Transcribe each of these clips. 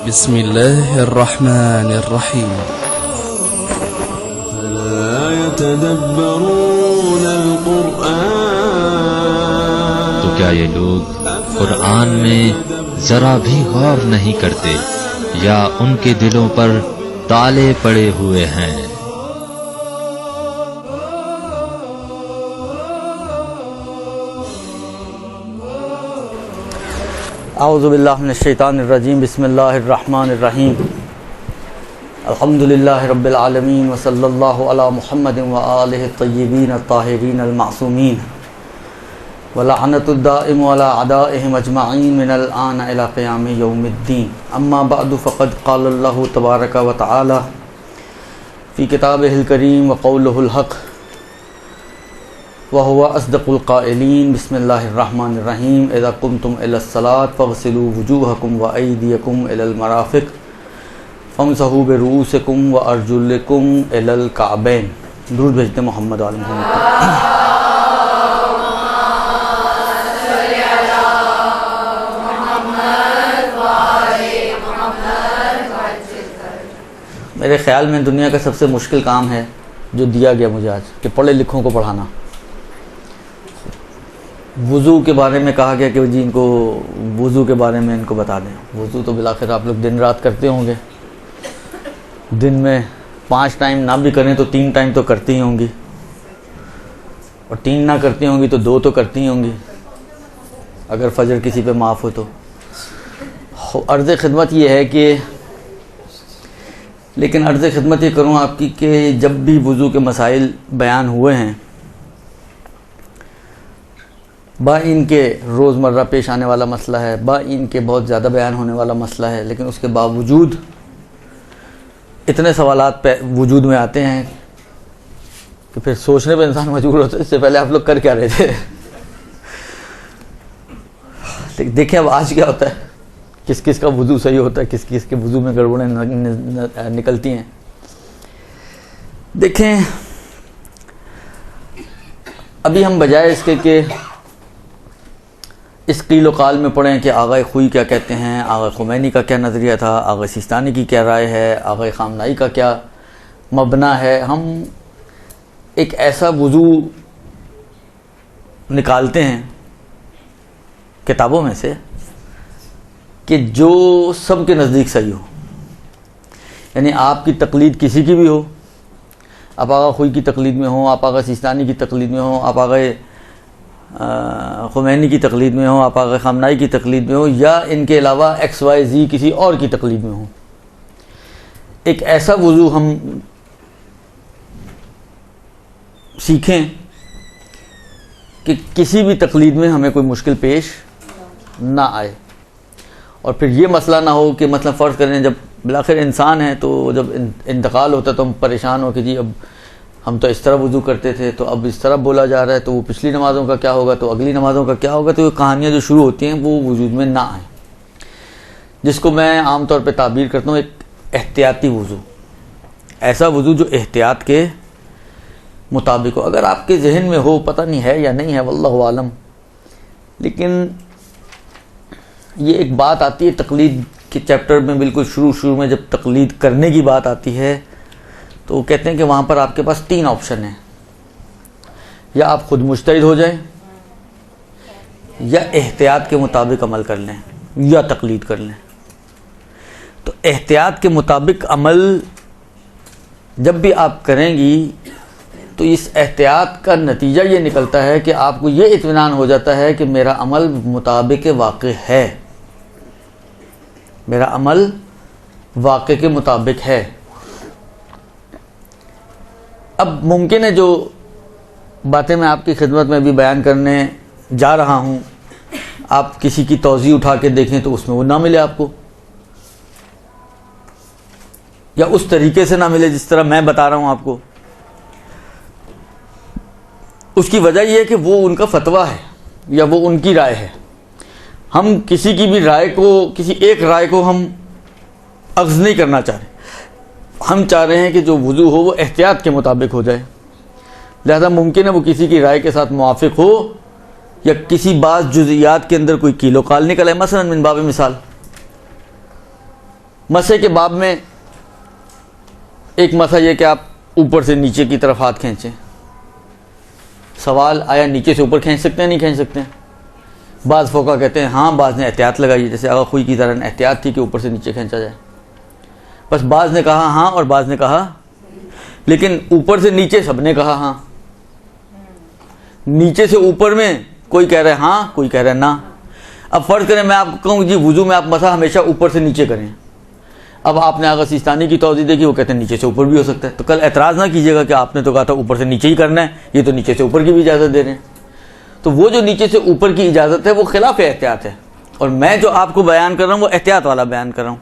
बिस्मिल्लाहिर्रहमानिर्रहीम। तो क्या ये लोग कुरान में जरा भी गौर नहीं करते या उनके दिलों पर ताले पड़े हुए हैं? औज़ु बिल्लाहि मिनश शैतानिर रजीम। बिस्मिल्लाहिर्रहमानिर्रहीम। अल्हम्दुलिल्लाहि रब्बिल आलमीन व सल्लल्लाहु अला मुहम्मदिन व आलिहि तय्यबीन अत्ताहिरीन अल मासूमीन व लअनतुद दाइम अला अदाइहिम अजमईन मिनल आन इला क़ियाम यौमिद्दीन। अम्मा बअदु फ़क़द क़ाल अल्लाहु तबारक व तआला फ़ी किताबिहिल करीम व क़ौलुहुल हक़ व हुवा अस्दक़ुल क़ाइलीन। बिस्मिल्लाहिर्रहमानिर्रहीम। इज़ा क़ुमतुम इलस्सलात फ़ग़सिलू वुजूहकुम व अयदियकुम इलल मराफ़िक़ फ़मसहू बिरुऊसिकुम व अर्जुलिकुम इलल काबैन। दुरूद भेजते मोहम्मद वाले मोहम्मद। मेरे ख़्याल में दुनिया का सबसे मुश्किल काम है जो दिया गया मुझे आज, कि पढ़े लिखों को पढ़ाना। वुज़ू के बारे में कहा गया कि जी इनको वुज़ू के बारे में इनको बता दें। वुज़ू तो बिलाखिर आप लोग दिन रात करते होंगे, दिन में 5 टाइम ना भी करें तो 3 टाइम तो करती ही होंगी, और 3 ना करती होंगी तो 2 तो करती ही होंगी, अगर फजर किसी पे माफ़ हो तो। अर्ज़ ख़िदमत ये है कि, लेकिन अर्ज़ ख़िदमत ये करूँ आपकी कि जब भी वुज़ू के मसाइल बयान हुए हैं, बा इनके रोज़मर्रा पेश आने वाला मसला है, बा इनके बहुत ज़्यादा बयान होने वाला मसला है, लेकिन उसके बावजूद इतने सवालात पे वजूद में आते हैं कि फिर सोचने पे इंसान मजबूर होता है इससे पहले आप लोग कर क्या रहे थे। लेकिन देखें अब आज क्या होता है, किस किस का वुज़ू सही होता है, किस किस के वुज़ू में गड़बड़ें निकलती हैं। देखें, अभी हम बजाय इसके कि इस क़ील काल में पढ़ें कि आग़ा ख़ुई क्या कहते हैं, आग़ा ख़ुमैनी का क्या नज़रिया था, आग़ा सिस्तानी की क्या राय है, आग़ा ख़ामनाई का क्या मबना है, हम एक ऐसा वुज़ू निकालते हैं किताबों में से कि जो सब के नज़दीक सही हो। यानी आपकी तक़लीद किसी की भी हो, आप आग़ा ख़ुई की तक़लीद में हो, आप आग़ा सिस्तानी की तक़लीद में हो, आप आग़ा ख़ुमैनी की तक़लीद में हो, आप आग़ा ख़ामनाई की तक़लीद में हो, या इनके अलावा XYZ किसी और की तक़लीद में हो, एक ऐसा वुज़ू हम सीखें कि किसी भी तक़लीद में हमें कोई मुश्किल पेश ना आए। और फिर ये मसला ना हो कि मतलब फ़र्ज़ करें जब बिलाखिर इंसान है तो जब इंतकाल होता है तो हम परेशान हो कि जी अब हम तो इस तरह वुज़ू करते थे तो अब इस तरह बोला जा रहा है, तो वो पिछली नमाज़ों का क्या होगा, तो अगली नमाज़ों का क्या होगा। तो ये कहानियाँ जो शुरू होती हैं वो वजूद में ना आए, जिसको मैं आम तौर पे ताबीर करता हूँ एक एहतियाती वुज़ू। ऐसा वुज़ू जो एहतियात के मुताबिक हो। अगर आपके जहन में हो, पता नहीं है या नहीं है, वल्लाहु आलम, लेकिन ये एक बात आती है तक़लीद के चैप्टर में, बिल्कुल शुरू में जब तक़लीद करने की बात आती है तो वो कहते हैं कि वहाँ पर आपके पास 3 ऑप्शन हैं, या आप ख़ुद मुज्तहिद हो जाएं, या एहतियात के मुताबिक अमल कर लें, या तक़लीद कर लें। तो एहतियात के मुताबिक अमल जब भी आप करेंगी तो इस एहतियात का नतीजा ये निकलता है कि आपको ये इत्मीनान हो जाता है कि मेरा अमल मुताबिक वाक़े है, मेरा अमल वाक़े के मुताबिक है। अब मुमकिन है जो बातें मैं आपकी खिदमत में भी बयान करने जा रहा हूँ, आप किसी की तौज़ी उठा के देखें तो उसमें वो ना मिले आपको, या उस तरीके से ना मिले जिस तरह मैं बता रहा हूँ आपको। उसकी वजह यह है कि वो उनका फतवा है या वो उनकी राय है। हम किसी की भी राय को, किसी एक राय को हम अख्ज़ नहीं करना चाह रहे। हम चाह रहे हैं कि जो वुज़ू हो वो एहतियात के मुताबिक हो जाए। लिहाजा मुमकिन है वो किसी की राय के साथ मुआफ़िक हो, या किसी बात जुज़ियात के अंदर कोई कीलो काल निकल है। मसलन मिन बाब मिसाल, मसे के बाब में एक मसा ये कि आप ऊपर से नीचे की तरफ हाथ खींचें। सवाल आया नीचे से ऊपर खींच सकते हैं नहीं खींच सकते हैं? बाज़ फ़ोका कहते हैं हाँ, बाज़ ने एहतियात लगाई, जैसे आगा खुई की तरह एहतियात थी कि ऊपर से नीचे खींचा जाए। बस बाज़ ने कहा हाँ और बाज़ ने कहा, लेकिन ऊपर से नीचे सबने कहा हाँ। नीचे से ऊपर में कोई कह रहा है हाँ, कोई कह रहा है ना। अब फ़र्ज़ करें मैं आपको कहूँ जी वुज़ू में आप मसा हमेशा ऊपर से नीचे करें। अब आपने आगा सिस्तानी की तौज़ीह देखी, वो कहते हैं नीचे से ऊपर भी हो सकता है। तो कल एतराज़ ना कीजिएगा कि आपने तो कहा था ऊपर से नीचे ही करना है, ये तो नीचे से ऊपर की भी इजाज़त दे रहे हैं। तो वो जो नीचे से ऊपर की इजाज़त है वो खिलाफ एहतियात है, और मैं जो आपको बयान कर रहा हूँ वो एहतियात वाला बयान कर रहा हूँ।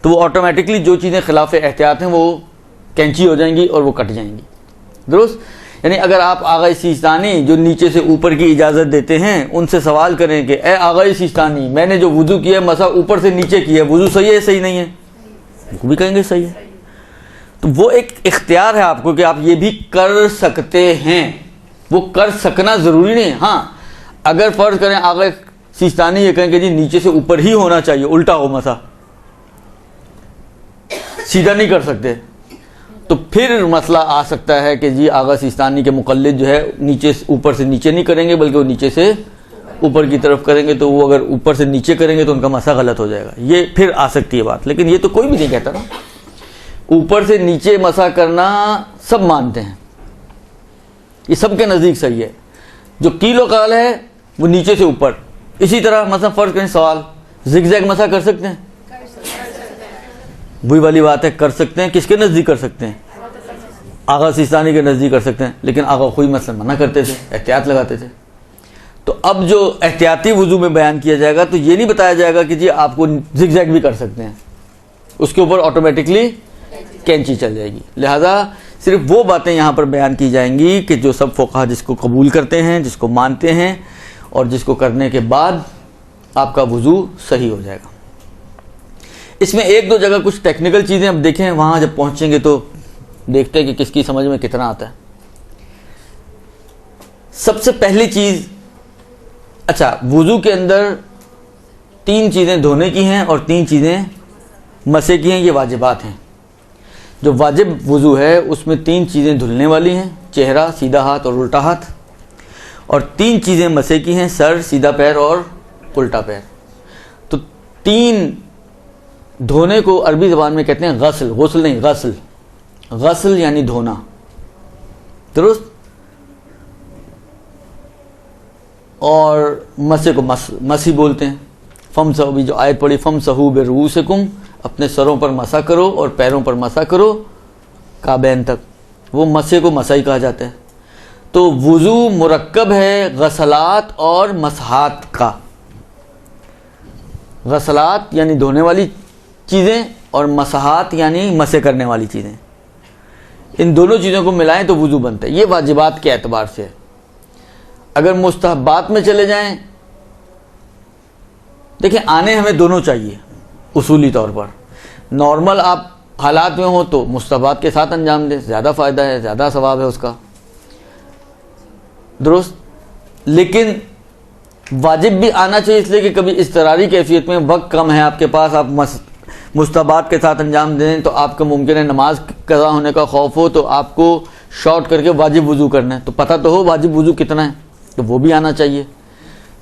तो वो ऑटोमेटिकली जो चीज़ें खिलाफ एहतियात हैं वो कैंची हो जाएंगी और वो कट जाएंगी। दुरुस्त? यानी अगर आप आगा सिस्तानी जो नीचे से ऊपर की इजाज़त देते हैं उनसे सवाल करें कि ए आगा सिस्तानी, मैंने जो वुज़ू किया है मसा ऊपर से नीचे किया है, वुज़ू सही है सही नहीं है? वो भी कहेंगे सही है। तो वो एक इख्तियार है आपको कि आप ये भी कर सकते हैं, वो कर सकना ज़रूरी नहीं है। हाँ, अगर फ़र्ज़ करें आगे सिस्तानी ये कहें कि जी नीचे से ऊपर ही होना चाहिए, उल्टा हो मसा, सीधा नहीं कर सकते, तो फिर मसला आ सकता है कि जी आगा सिस्तानी के मुक़ल्लिद जो है नीचे ऊपर से नीचे नहीं करेंगे बल्कि वो नीचे से ऊपर की तरफ करेंगे। तो वो अगर ऊपर से नीचे करेंगे तो उनका मसा गलत हो जाएगा। ये फिर आ सकती है बात, लेकिन ये तो कोई भी नहीं कहता ना। ऊपर से नीचे मसा करना सब मानते हैं, ये सबके नज़दीक सही है। जो कीलो काल है वो नीचे से ऊपर। इसी तरह मसा फ़र्ज़ करें सवाल, ज़िगज़ैग मसा कर सकते हैं? वही वाली बात है, कर सकते हैं। किसके नज़दीक कर सकते हैं? आगा सिस्तानी के नज़दीक कर सकते हैं, लेकिन आगा खुई मसलन मना करते थे, एहतियात लगाते थे। तो अब जो एहतियाती वुज़ू में बयान किया जाएगा तो ये नहीं बताया जाएगा कि जी आपको ज़िगज़ैग भी कर सकते हैं, उसके ऊपर ऑटोमेटिकली कैंची चल जाएगी। लिहाजा सिर्फ वो बातें यहाँ पर बयान की जाएंगी कि जो सब फ़ुक़हा जिसको कबूल करते हैं, जिसको मानते हैं, और जिसको करने के बाद आपका वुज़ू सही हो जाएगा। इसमें एक दो जगह कुछ टेक्निकल चीज़ें अब देखें, वहाँ जब पहुँचेंगे तो देखते हैं कि किसकी समझ में कितना आता है। सबसे पहली चीज़, अच्छा, वुज़ू के अंदर 3 चीज़ें धोने की हैं और 3 चीज़ें मसे की हैं, ये वाजिबात हैं। जो वाजिब वुज़ू है उसमें 3 चीज़ें धुलने वाली हैं, चेहरा, सीधा हाथ और उल्टा हाथ, और 3 चीज़ें मसे की हैं, सर, सीधा पैर और उल्टा पैर। तो 3 धोने को अरबी ज़बान में कहते हैं गस्ल, गुस्ल नहीं गस्ल, गस्ल यानी धोना। दुरुस्त? और मसे को मसी बोलते हैं। फमसहू भी जो आयत पड़ी, फमसहू बिरूसिकुम, अपने सरों पर मसा करो और पैरों पर मसा करो काबैन तक, वो मसे को मसा ही कहा जाता है। तो वुज़ू मुरक्कब है गसलात और मसहात का। गसलात यानी धोने वाली चीज़ें और मसहात यानी मसे करने वाली चीज़ें, इन दोनों चीज़ों को मिलाएं तो वुज़ू बनता है। ये वाजिबात के एतबार से है। अगर मुस्तहबात में चले जाएं, देखिए आने हमें दोनों चाहिए उसूली तौर पर। नॉर्मल आप हालात में हो तो मुस्तहबात के साथ अंजाम दें, ज़्यादा फ़ायदा है, ज़्यादा सवाब है उसका। दुरुस्त? लेकिन वाजिब भी आना चाहिए, इसलिए कि कभी इज़्तिरारी कैफियत में वक्त कम है आपके पास, आप मुस्तहबात के साथ अंजाम दें तो आपका मुमकिन है नमाज कज़ा होने का खौफ हो, तो आपको शॉर्ट करके वाजिब वुज़ू करना है, तो पता तो हो वाजिब वुज़ू कितना है, तो वो भी आना चाहिए।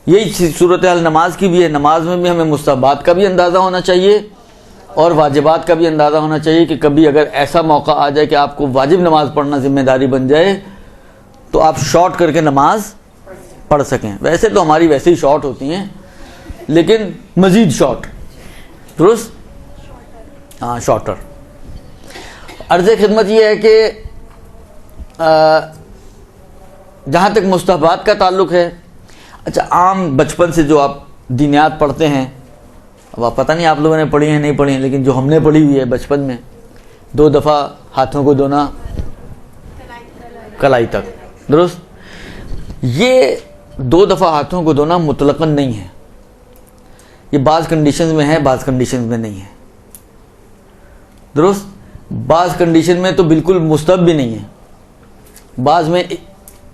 यही सूरत हाल नमाज की भी है। नमाज में भी हमें मुस्तहबात का भी अंदाज़ा होना चाहिए और वाजिबात का भी अंदाज़ा होना चाहिए कि कभी अगर ऐसा मौका आ जाए कि आपको वाजिब नमाज पढ़ना ज़िम्मेदारी बन जाए तो आप शॉर्ट करके नमाज पढ़ सकें। वैसे तो हमारी वैसे ही शॉर्ट होती हैं, लेकिन मज़ीद शॉर्ट। दुरुस्त? हाँ, शॉर्टर। अर्ज़ खिदमत ये है कि जहाँ तक मुस्तहबात का ताल्लुक़ है, अच्छा, आम बचपन से जो आप दीनियात पढ़ते हैं, अब आप पता नहीं आप लोगों ने पढ़ी है नहीं पढ़ी है, लेकिन जो हमने पढ़ी हुई है बचपन में, 2 दफ़ा हाथों को धोना कलाई तक। दुरुस्त? ये 2 दफ़ा हाथों को धोना मुतलक़न नहीं है, ये बाज़ कंडीशंस में है, बाज़ कंडीशंस में नहीं है। दुरुस्त? बाज़ कंडीशन में तो बिल्कुल मुस्तहब भी नहीं है, बाज़ में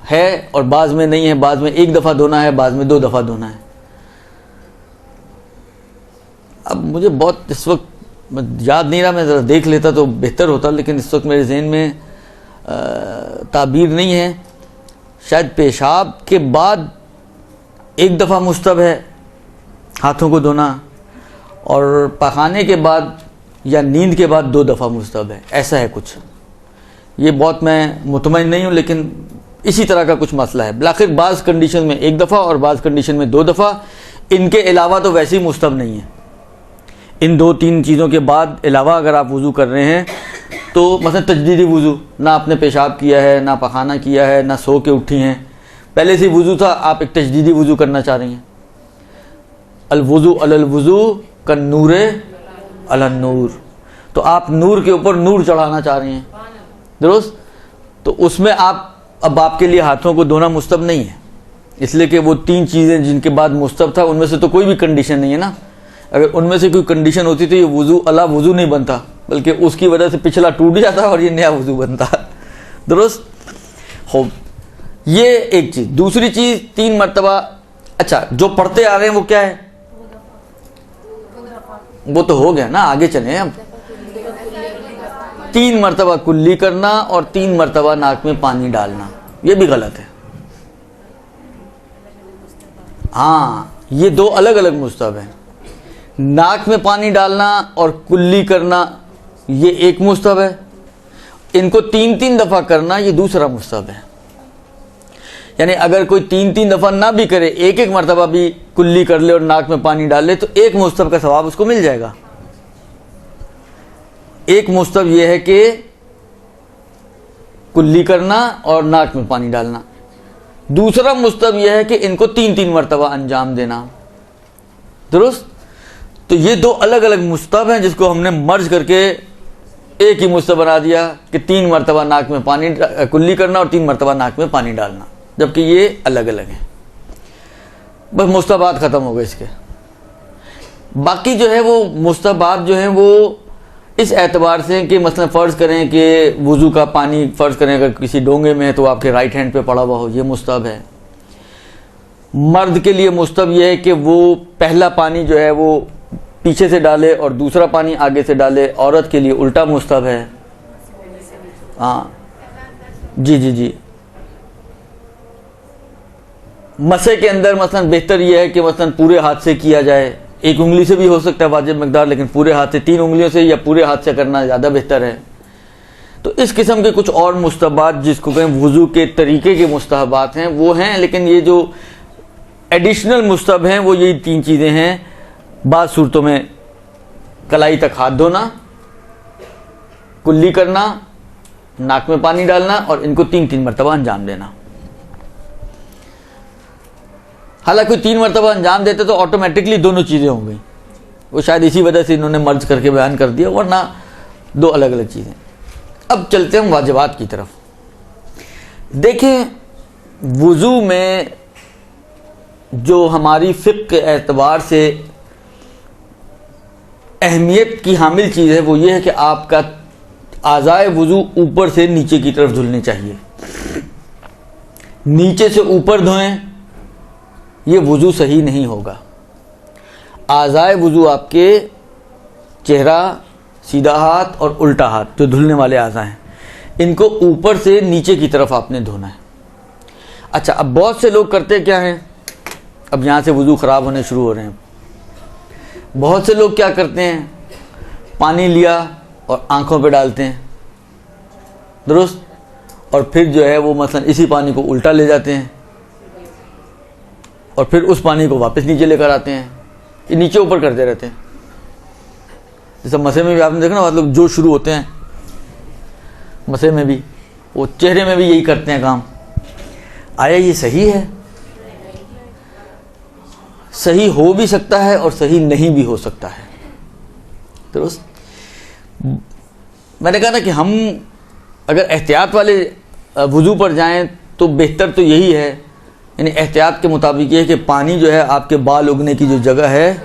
है और बाज़ में नहीं है, बाज़ में 1 दफ़ा धोना है, बाज़ में 2 दफ़ा धोना है। अब मुझे बहुत इस वक्त याद नहीं रहा, मैं ज़रा देख लेता तो बेहतर होता, लेकिन इस वक्त मेरे जहन में ताबीर नहीं है। शायद पेशाब के बाद एक दफ़ा मुस्तहब है हाथों को धोना, और पखाने के बाद या नींद के बाद 2 दफ़ा मुस्तहब है, ऐसा है कुछ। ये बहुत मैं मुतमईन नहीं हूँ, लेकिन इसी तरह का कुछ मसला है। बिलाखिर बाज़ कंडीशन में 1 दफ़ा और बाज़ कंडीशन में 2 दफ़ा, इनके अलावा तो वैसे ही मुस्तहब नहीं है। इन 2-3 चीज़ों के बाद अलावा अगर आप वज़ू कर रहे हैं तो मसलन तजदीदी वज़ू, ना आपने पेशाब किया है, ना पखाना किया है, ना सो के उठी हैं, पहले से वज़ू था, आप एक तजदीदी वज़ू करना चाह रही हैं। अल वज़ू अलल वज़ू कन नूरे अलन नूर, तो आप नूर के ऊपर नूर चढ़ाना चाह रही हैं, दुरुस्त। तो उसमें आप, अब आपके लिए हाथों को धोना मुस्तहब नहीं है, इसलिए कि वो 3 चीज़ें जिनके बाद मुस्तहब था उनमें से तो कोई भी कंडीशन नहीं है ना। अगर उनमें से कोई कंडीशन होती तो ये वज़ू अला वज़ू नहीं बनता, बल्कि उसकी वजह से पिछला टूट जाता और ये नया वज़ू बनता, दुरुस्त हो। ये एक चीज़। दूसरी चीज़ 3 मरतबा, अच्छा जो पढ़ते आ रहे हैं वो क्या है, वो तो हो गया ना, आगे चले अब। 3 मरतबा कुल्ली करना और 3 मरतबा नाक में पानी डालना, ये भी गलत है। हाँ, ये 2 अलग अलग मुस्तहब हैं। नाक में पानी डालना और कुल्ली करना ये एक मुस्तहब है, इनको 3-3 दफ़ा करना ये दूसरा मुस्तहब है। यानी अगर कोई 3-3 दफ़ा ना भी करे, 1-1 मरतबा भी कुल्ली कर ले और नाक में पानी डाल ले, तो एक मुस्तहब का सवाब उसको मिल जाएगा। एक मुस्तहब यह है कि कुल्ली करना और नाक में पानी डालना, दूसरा मुस्तहब यह है कि इनको 3-3 मरतबा अंजाम देना, दुरुस्त। तो ये 2 अलग अलग मुस्तहब हैं जिसको हमने मर्ज करके एक ही मुस्तहब बना दिया कि 3 मरतबा नाक में पानी कुल्ली करना और 3 मरतबा नाक में पानी डालना, जबकि ये अलग अलग हैं। बस मुस्तहबात ख़त्म हो गए इसके। बाकी जो है वो मुस्तहबात जो हैं वो इस एतबार से कि मसलन फ़र्ज़ करें कि वज़ू का पानी फ़र्ज़ करें अगर किसी डोंगे में है तो आपके राइट हैंड पे पड़ा हुआ हो, ये मुस्तहब है। मर्द के लिए मुस्तहब ये है कि वो पहला पानी जो है वो पीछे से डाले और दूसरा पानी आगे से डाले। औरत के लिए उल्टा मुस्तहब है। हाँ जी जी जी। मसे के अंदर मसलन बेहतर यह है कि मसलन पूरे हाथ से किया जाए, एक उंगली से भी हो सकता है वाजिब मकदार, लेकिन पूरे हाथ से, 3 उंगलियों से या पूरे हाथ से करना ज़्यादा बेहतर है। तो इस किस्म के कुछ और मुस्तहबात जिसको कहें वज़ू के तरीके के मुस्तहबात हैं वो हैं, लेकिन ये जो एडिशनल मुस्तहब हैं वो यही 3 चीज़ें हैं। बाद सूरतों में कलाई तक हाथ धोना, कुल्ली करना, नाक में पानी डालना और इनको 3-3 मरतबा अंजाम देना। हालांकि 3 मरतबा अंजाम देते तो ऑटोमेटिकली दोनों चीज़ें हो गई, वो शायद इसी वजह से इन्होंने मर्ज करके बयान कर दिया, वरना 2 अलग अलग चीज़ें। अब चलते हैं वाजिबात की तरफ। देखें, वुज़ू में जो हमारी फ़िक़्ह के एतबार से अहमियत की हामिल चीज़ है वो ये है कि आपका आज़ाए वुज़ू ऊपर से नीचे की तरफ धुलने चाहिए। नीचे से ऊपर धोएं, ये वुज़ू सही नहीं होगा। आज़ाए वुज़ू आपके चेहरा, सीधा हाथ और उल्टा हाथ जो धुलने वाले आज़ा हैं, इनको ऊपर से नीचे की तरफ आपने धोना है। अच्छा, अब बहुत से लोग करते क्या हैं, अब यहाँ से वुज़ू ख़राब होने शुरू हो रहे हैं। बहुत से लोग क्या करते हैं, पानी लिया और आंखों पे डालते हैं, दुरुस्त, और फिर जो है वो मसलन इसी पानी को उल्टा ले जाते हैं और फिर उस पानी को वापस नीचे लेकर आते हैं। ये नीचे ऊपर करते रहते हैं। जैसे मसे में भी आपने देखा ना, मतलब जो शुरू होते हैं मसे में भी, वो चेहरे में भी यही करते हैं काम। आया ये सही है? सही हो भी सकता है और सही नहीं भी हो सकता है। दुरुस्त। मैंने कहा ना कि हम अगर एहतियात वाले वुज़ू पर जाएं तो बेहतर तो यही है, यानी एहतियात के मुताबिक ये है कि पानी जो है आपके बाल उगने की जो जगह है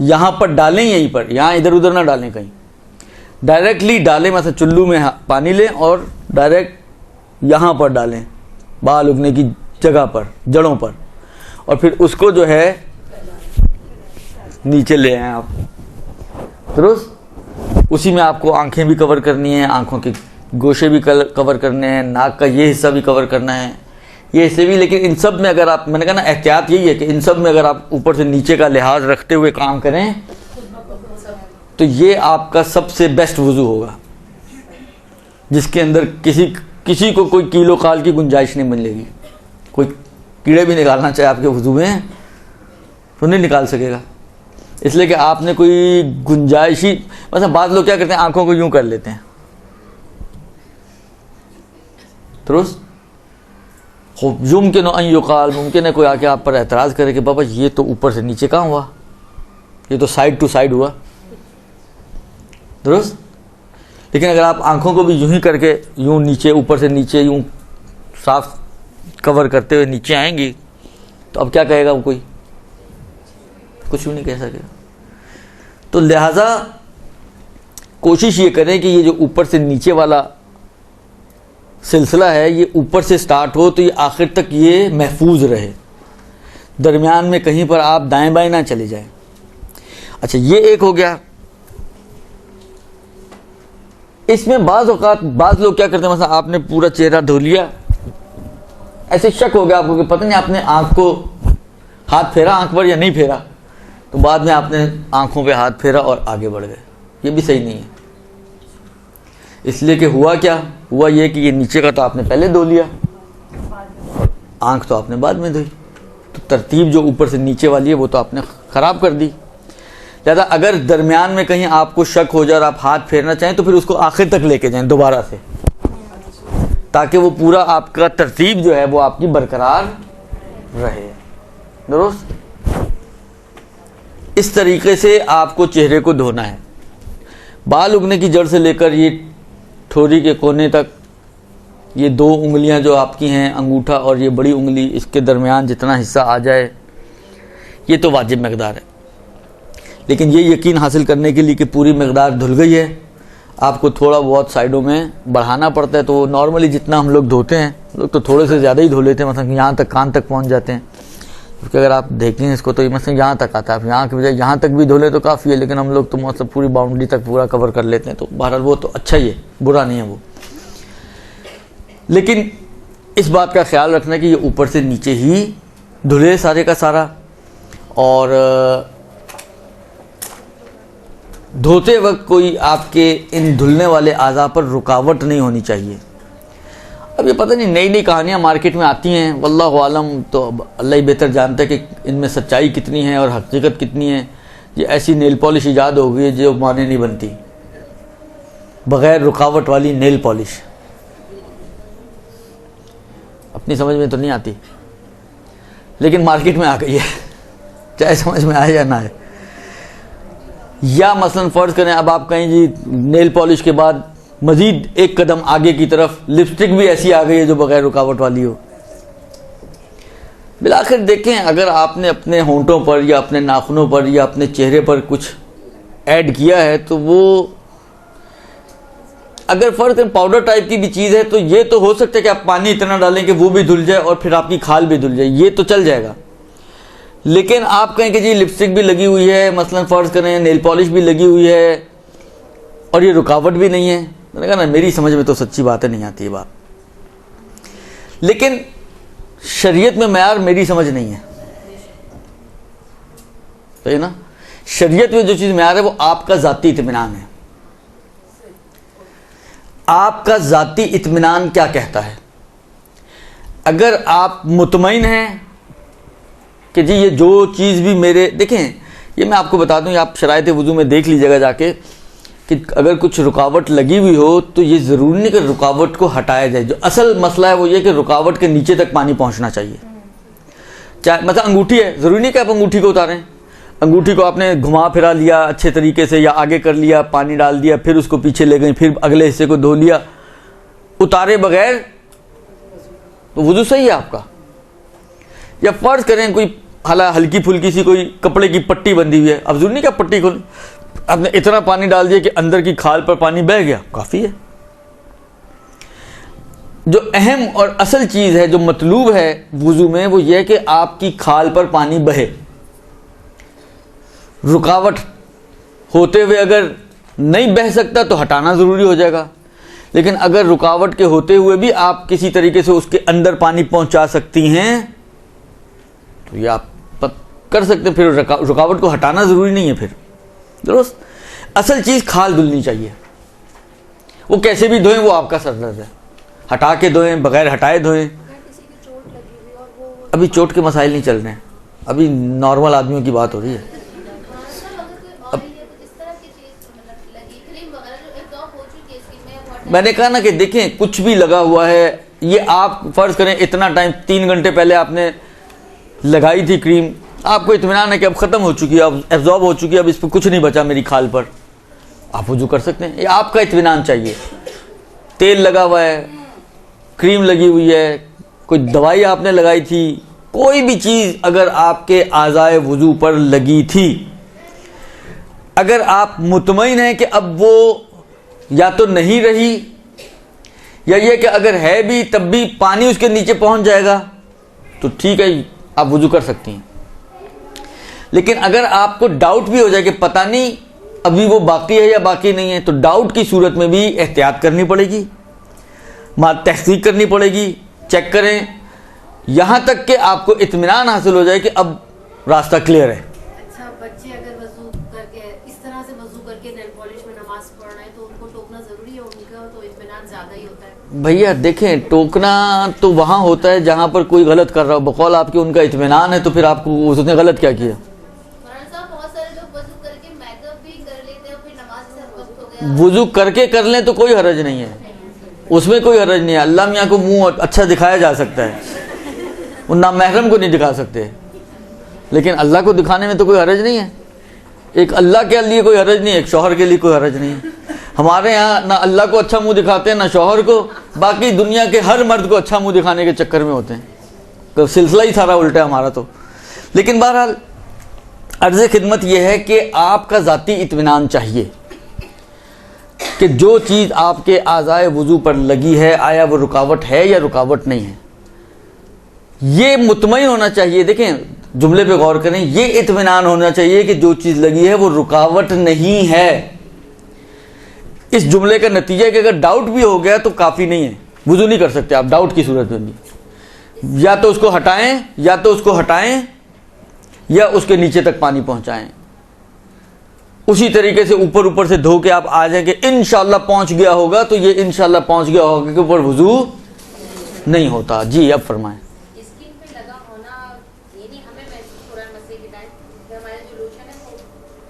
यहाँ पर डालें, यहीं पर, यहाँ इधर उधर ना डालें कहीं, डायरेक्टली डालें। मतलब चुल्लू में पानी लें और डायरेक्ट यहाँ पर डालें, बाल उगने की जगह पर, जड़ों पर, और फिर उसको जो है नीचे ले आएं आप। दुरुस्त। उसी में आपको आंखें भी कवर करनी है, आंखों के गोशे भी कवर करने हैं, नाक का ये हिस्सा भी कवर करना है, ये हिस्से भी। लेकिन इन सब में अगर आप, मैंने कहा ना एहतियात यही है कि इन सब में अगर आप ऊपर से नीचे का लिहाज रखते हुए काम करें तो ये आपका सबसे बेस्ट वुज़ू होगा, जिसके अंदर किसी को कोई कीलो काल की गुंजाइश नहीं मिलेगी। कोई कीड़े भी निकालना चाहे आपके वुज़ू में तो नहीं निकाल सकेगा, इसलिए कि आपने कोई गुंजाइश ही, मतलब बाद लोग क्या करते हैं, आंखों को यूं कर लेते हैं, दुरुस्त। युमकिन अन युकाल, मुमकिन है कोई आके आप पर एतराज़ करे कि बाबा ये तो ऊपर से नीचे कहाँ हुआ, ये तो साइड टू साइड हुआ, दुरुस्त। लेकिन अगर आप आंखों को भी यूं ही करके यूं नीचे, ऊपर से नीचे यूं साफ कवर करते हुए नीचे आएंगी तो अब क्या कहेगा वो, कोई कुछ भी नहीं कह सकेगा। तो लिहाजा कोशिश ये करें कि ये जो ऊपर से नीचे वाला सिलसिला है ये ऊपर से स्टार्ट हो तो ये आखिर तक ये महफूज रहे, दरमियान में कहीं पर आप दाएं बाएं ना चले जाएं। अच्छा, ये एक हो गया। इसमें बाज़ औक़ात बाज़ लोग क्या करते हैं, मतलब आपने पूरा चेहरा धो लिया, ऐसे शक हो गया आपको कि पता नहीं आपने आँख को हाथ फेरा आँख पर या नहीं फेरा, तो बाद में आपने आँखों पे हाथ फेरा और आगे बढ़ गए, ये भी सही नहीं है। इसलिए कि हुआ क्या, हुआ ये कि ये नीचे का तो आपने पहले धो लिया, आँख तो आपने बाद में धोई, तो तरतीब जो ऊपर से नीचे वाली है वो तो आपने ख़राब कर दी। लिहाजा अगर दरमियान में कहीं आपको शक हो जाए और आप हाथ फेरना चाहें तो फिर उसको आखिर तक लेके जाएं दोबारा से, ताकि वो पूरा आपका तरतीब जो है वो आपकी बरकरार रहे, दुरुस्त। इस तरीके से आपको चेहरे को धोना है। बाल उगने की जड़ से लेकर ये ठोरी के कोने तक, ये 2 उंगलियां जो आपकी हैं, अंगूठा और ये बड़ी उंगली, इसके दरमियान जितना हिस्सा आ जाए ये तो वाजिब मकदार है। लेकिन ये यकीन हासिल करने के लिए कि पूरी मकदार धुल गई है, आपको थोड़ा बहुत साइडों में बढ़ाना पड़ता है। तो नॉर्मली जितना हम लोग धोते हैं, लोग तो थोड़े से ज़्यादा ही धो लेते हैं, मतलब यहाँ तक कान तक पहुँच जाते हैं। क्योंकि अगर आप देखें इसको तो मतलब यहाँ तक आता है, आप यहाँ की बजाय यहाँ तक भी धो ले तो काफ़ी है, लेकिन हम लोग तो मतलब पूरी बाउंड्री तक पूरा कवर कर लेते हैं। तो बहरहाल वो तो अच्छा ही है, बुरा नहीं है वो। लेकिन इस बात का ख्याल रखना कि ये ऊपर से नीचे ही धुले सारे का सारा, और धोते वक्त कोई आपके इन धुलने वाले आज़ा पर रुकावट नहीं होनी चाहिए। अब ये पता नहीं नई नई कहानियाँ मार्केट में आती हैं, वल्लाहु आलम, तो अल्लाह ही बेहतर जानता है कि इनमें सच्चाई कितनी है और हकीकत कितनी है। ये ऐसी नेल पॉलिश ईजाद हो गई है जो माने नहीं बनती, बग़ैर रुकावट वाली नेल पॉलिश, अपनी समझ में तो नहीं आती लेकिन मार्केट में आ गई है, चाहे समझ में आए या ना आए। या मसलन फ़र्ज़ करें अब आप कहें जी नेल पॉलिश के बाद मज़ीद एक कदम आगे की तरफ लिपस्टिक भी ऐसी आ गई है जो बग़ैर रुकावट वाली हो। बिलाखिर देखें, अगर आपने अपने होंठों पर या अपने नाखूनों पर या अपने चेहरे पर कुछ ऐड किया है तो वो अगर फ़र्ज़ करें पाउडर टाइप की भी चीज़ है तो ये तो हो सकता है कि आप पानी इतना डालें कि वो भी धुल जाए और फिर आपकी खाल भी धुल जाए, ये तो चल जाएगा। लेकिन आप कहें कि जी लिपस्टिक भी लगी हुई है, मसलन फ़र्ज़ करें नेल पॉलिश भी लगी हुई है और ये रुकावट भी नहीं है, मैंने कहा ना मेरी समझ में तो सच्ची बातें नहीं आती ये बात। लेकिन शरीयत में मयार मेरी समझ नहीं है, सही ना। शरीयत में जो चीज़ मयार है वो आपका ज़ाती इत्मीनान है। आपका ज़ाती इत्मीनान क्या कहता है? अगर आप मुतमईन हैं कि जी ये जो चीज़ भी मेरे, देखें ये मैं आपको बता दूं, आप शरायत वुज़ू में देख लीजिएगा जाके कि अगर कुछ रुकावट लगी हुई हो तो ये ज़रूरी नहीं कि रुकावट को हटाया जाए। जो असल मसला है वो ये कि रुकावट के नीचे तक पानी पहुंचना चाहिए। चाहे मतलब अंगूठी है, ज़रूरी नहीं कि आप अंगूठी को उतारें, अंगूठी को आपने घुमा फिरा लिया अच्छे तरीके से या आगे कर लिया, पानी डाल दिया, फिर उसको पीछे ले गई, फिर अगले हिस्से को धो लिया, उतारे बगैर तो वुज़ू सही है आपका। या फ़र्ज़ करें कोई हल्की फुल्की सी कोई कपड़े की पट्टी बंधी हुई है, अब ज़रूरी नहीं कि पट्टी खोल, आपने इतना पानी डाल दिया कि अंदर की खाल पर पानी बह गया, काफ़ी है। जो अहम और असल चीज़ है, जो मतलूब है वुज़ू में, वो ये है कि आपकी खाल पर पानी बहे। रुकावट होते हुए अगर नहीं बह सकता तो हटाना ज़रूरी हो जाएगा। लेकिन अगर रुकावट के होते हुए भी आप किसी तरीके से उसके अंदर पानी पहुंचा सकती हैं तो ये आप कर सकते हैं। फिर रुकावट को हटाना ज़रूरी नहीं है। फिर दुरुस्त, असल चीज़ खाल धुलनी चाहिए। वो कैसे भी धोएं वो आपका सरदर्द है, हटा के धोएं, बगैर हटाए धोएं। अभी चोट के मसाइल नहीं चल रहे हैं, अभी नॉर्मल आदमियों की बात हो रही है। मैंने कहा ना कि देखें, कुछ भी लगा हुआ है, ये आप फर्ज करें इतना टाइम 3 घंटे पहले आपने लगाई थी क्रीम, आपको इत्मीनान है कि अब ख़त्म हो चुकी है, अब एब्जॉर्ब हो चुकी है, अब इस पर कुछ नहीं बचा मेरी खाल पर, आप वुज़ू कर सकते हैं। ये आपका इत्मीनान चाहिए। तेल लगा हुआ है, क्रीम लगी हुई है, कोई दवाई आपने लगाई थी, कोई भी चीज़ अगर आपके आज़ाए वुज़ू पर लगी थी, अगर आप मुतमईन हैं कि अब वो या तो नहीं रही या ये कि अगर है भी तब भी पानी उसके नीचे पहुंच जाएगा तो ठीक है, आप वुज़ू कर सकती हैं। लेकिन अगर आपको डाउट भी हो जाए कि पता नहीं अभी वो बाकी है या बाकी नहीं है, तो डाउट की सूरत में भी एहतियात करनी पड़ेगी, तहकीक करनी पड़ेगी, चेक करें, यहाँ तक कि आपको इत्मीनान हासिल हो जाए कि अब रास्ता क्लियर है। अच्छा, बच्चे अगर वजू करके इस तरह से वजू करके नेल पॉलिश में नमाज पढ़ रहे हैं तो उनको टोकना ज़रूरी है? उनका तो इत्मीनान ज़्यादा ही होता है। भैया देखें, टोकना तो वहाँ होता है जहाँ पर कोई गलत कर रहा हो। बकौल आपके उनका इत्मीनान है तो फिर आपको उसने गलत क्या किया? वुज़ू करके कर लें तो कोई हरज नहीं है, उसमें कोई हरज नहीं है। अल्लाह मियाँ को मुंह अच्छा दिखाया जा सकता है, वो नामहरम को नहीं दिखा सकते, लेकिन अल्लाह को दिखाने में तो कोई हरज नहीं है। एक अल्लाह के लिए कोई हरज नहीं है, एक शौहर के लिए कोई हरज नहीं है। हमारे यहाँ ना अल्लाह को अच्छा मुंह दिखाते हैं ना शौहर को, बाकी दुनिया के हर मर्द को अच्छा मुंह दिखाने के चक्कर में होते हैं, तो सिलसिला ही सारा उल्टा है हमारा तो। लेकिन बहरहाल अर्ज़ खिदमत यह है कि आपका ज़ाती इत्मीनान चाहिए कि जो चीज़ आपके आज़ाए वुज़ू पर लगी है, आया वो रुकावट है या रुकावट नहीं है, ये मुतमईन होना चाहिए। देखें, जुमले पे गौर करें, ये इत्मीनान होना चाहिए कि जो चीज़ लगी है वो रुकावट नहीं है। इस जुमले का नतीजा है कि अगर डाउट भी हो गया तो काफ़ी नहीं है, वुज़ू नहीं कर सकते आप डाउट की सूरत में भी। या तो उसको हटाएं या उसके नीचे तक पानी पहुंचाएं। उसी तरीके से ऊपर से धो के आप आ जाएं कि इंशाल्लाह पहुंच गया होगा, तो ये इंशाल्लाह पहुंच गया होगा के ऊपर वुज़ू नहीं होता। जी अब फरमाएं। स्किन पे लगा होना ये नहीं हमें महसूस हो रहा है मसले के टाइम कि हमारा जो लोशन है वो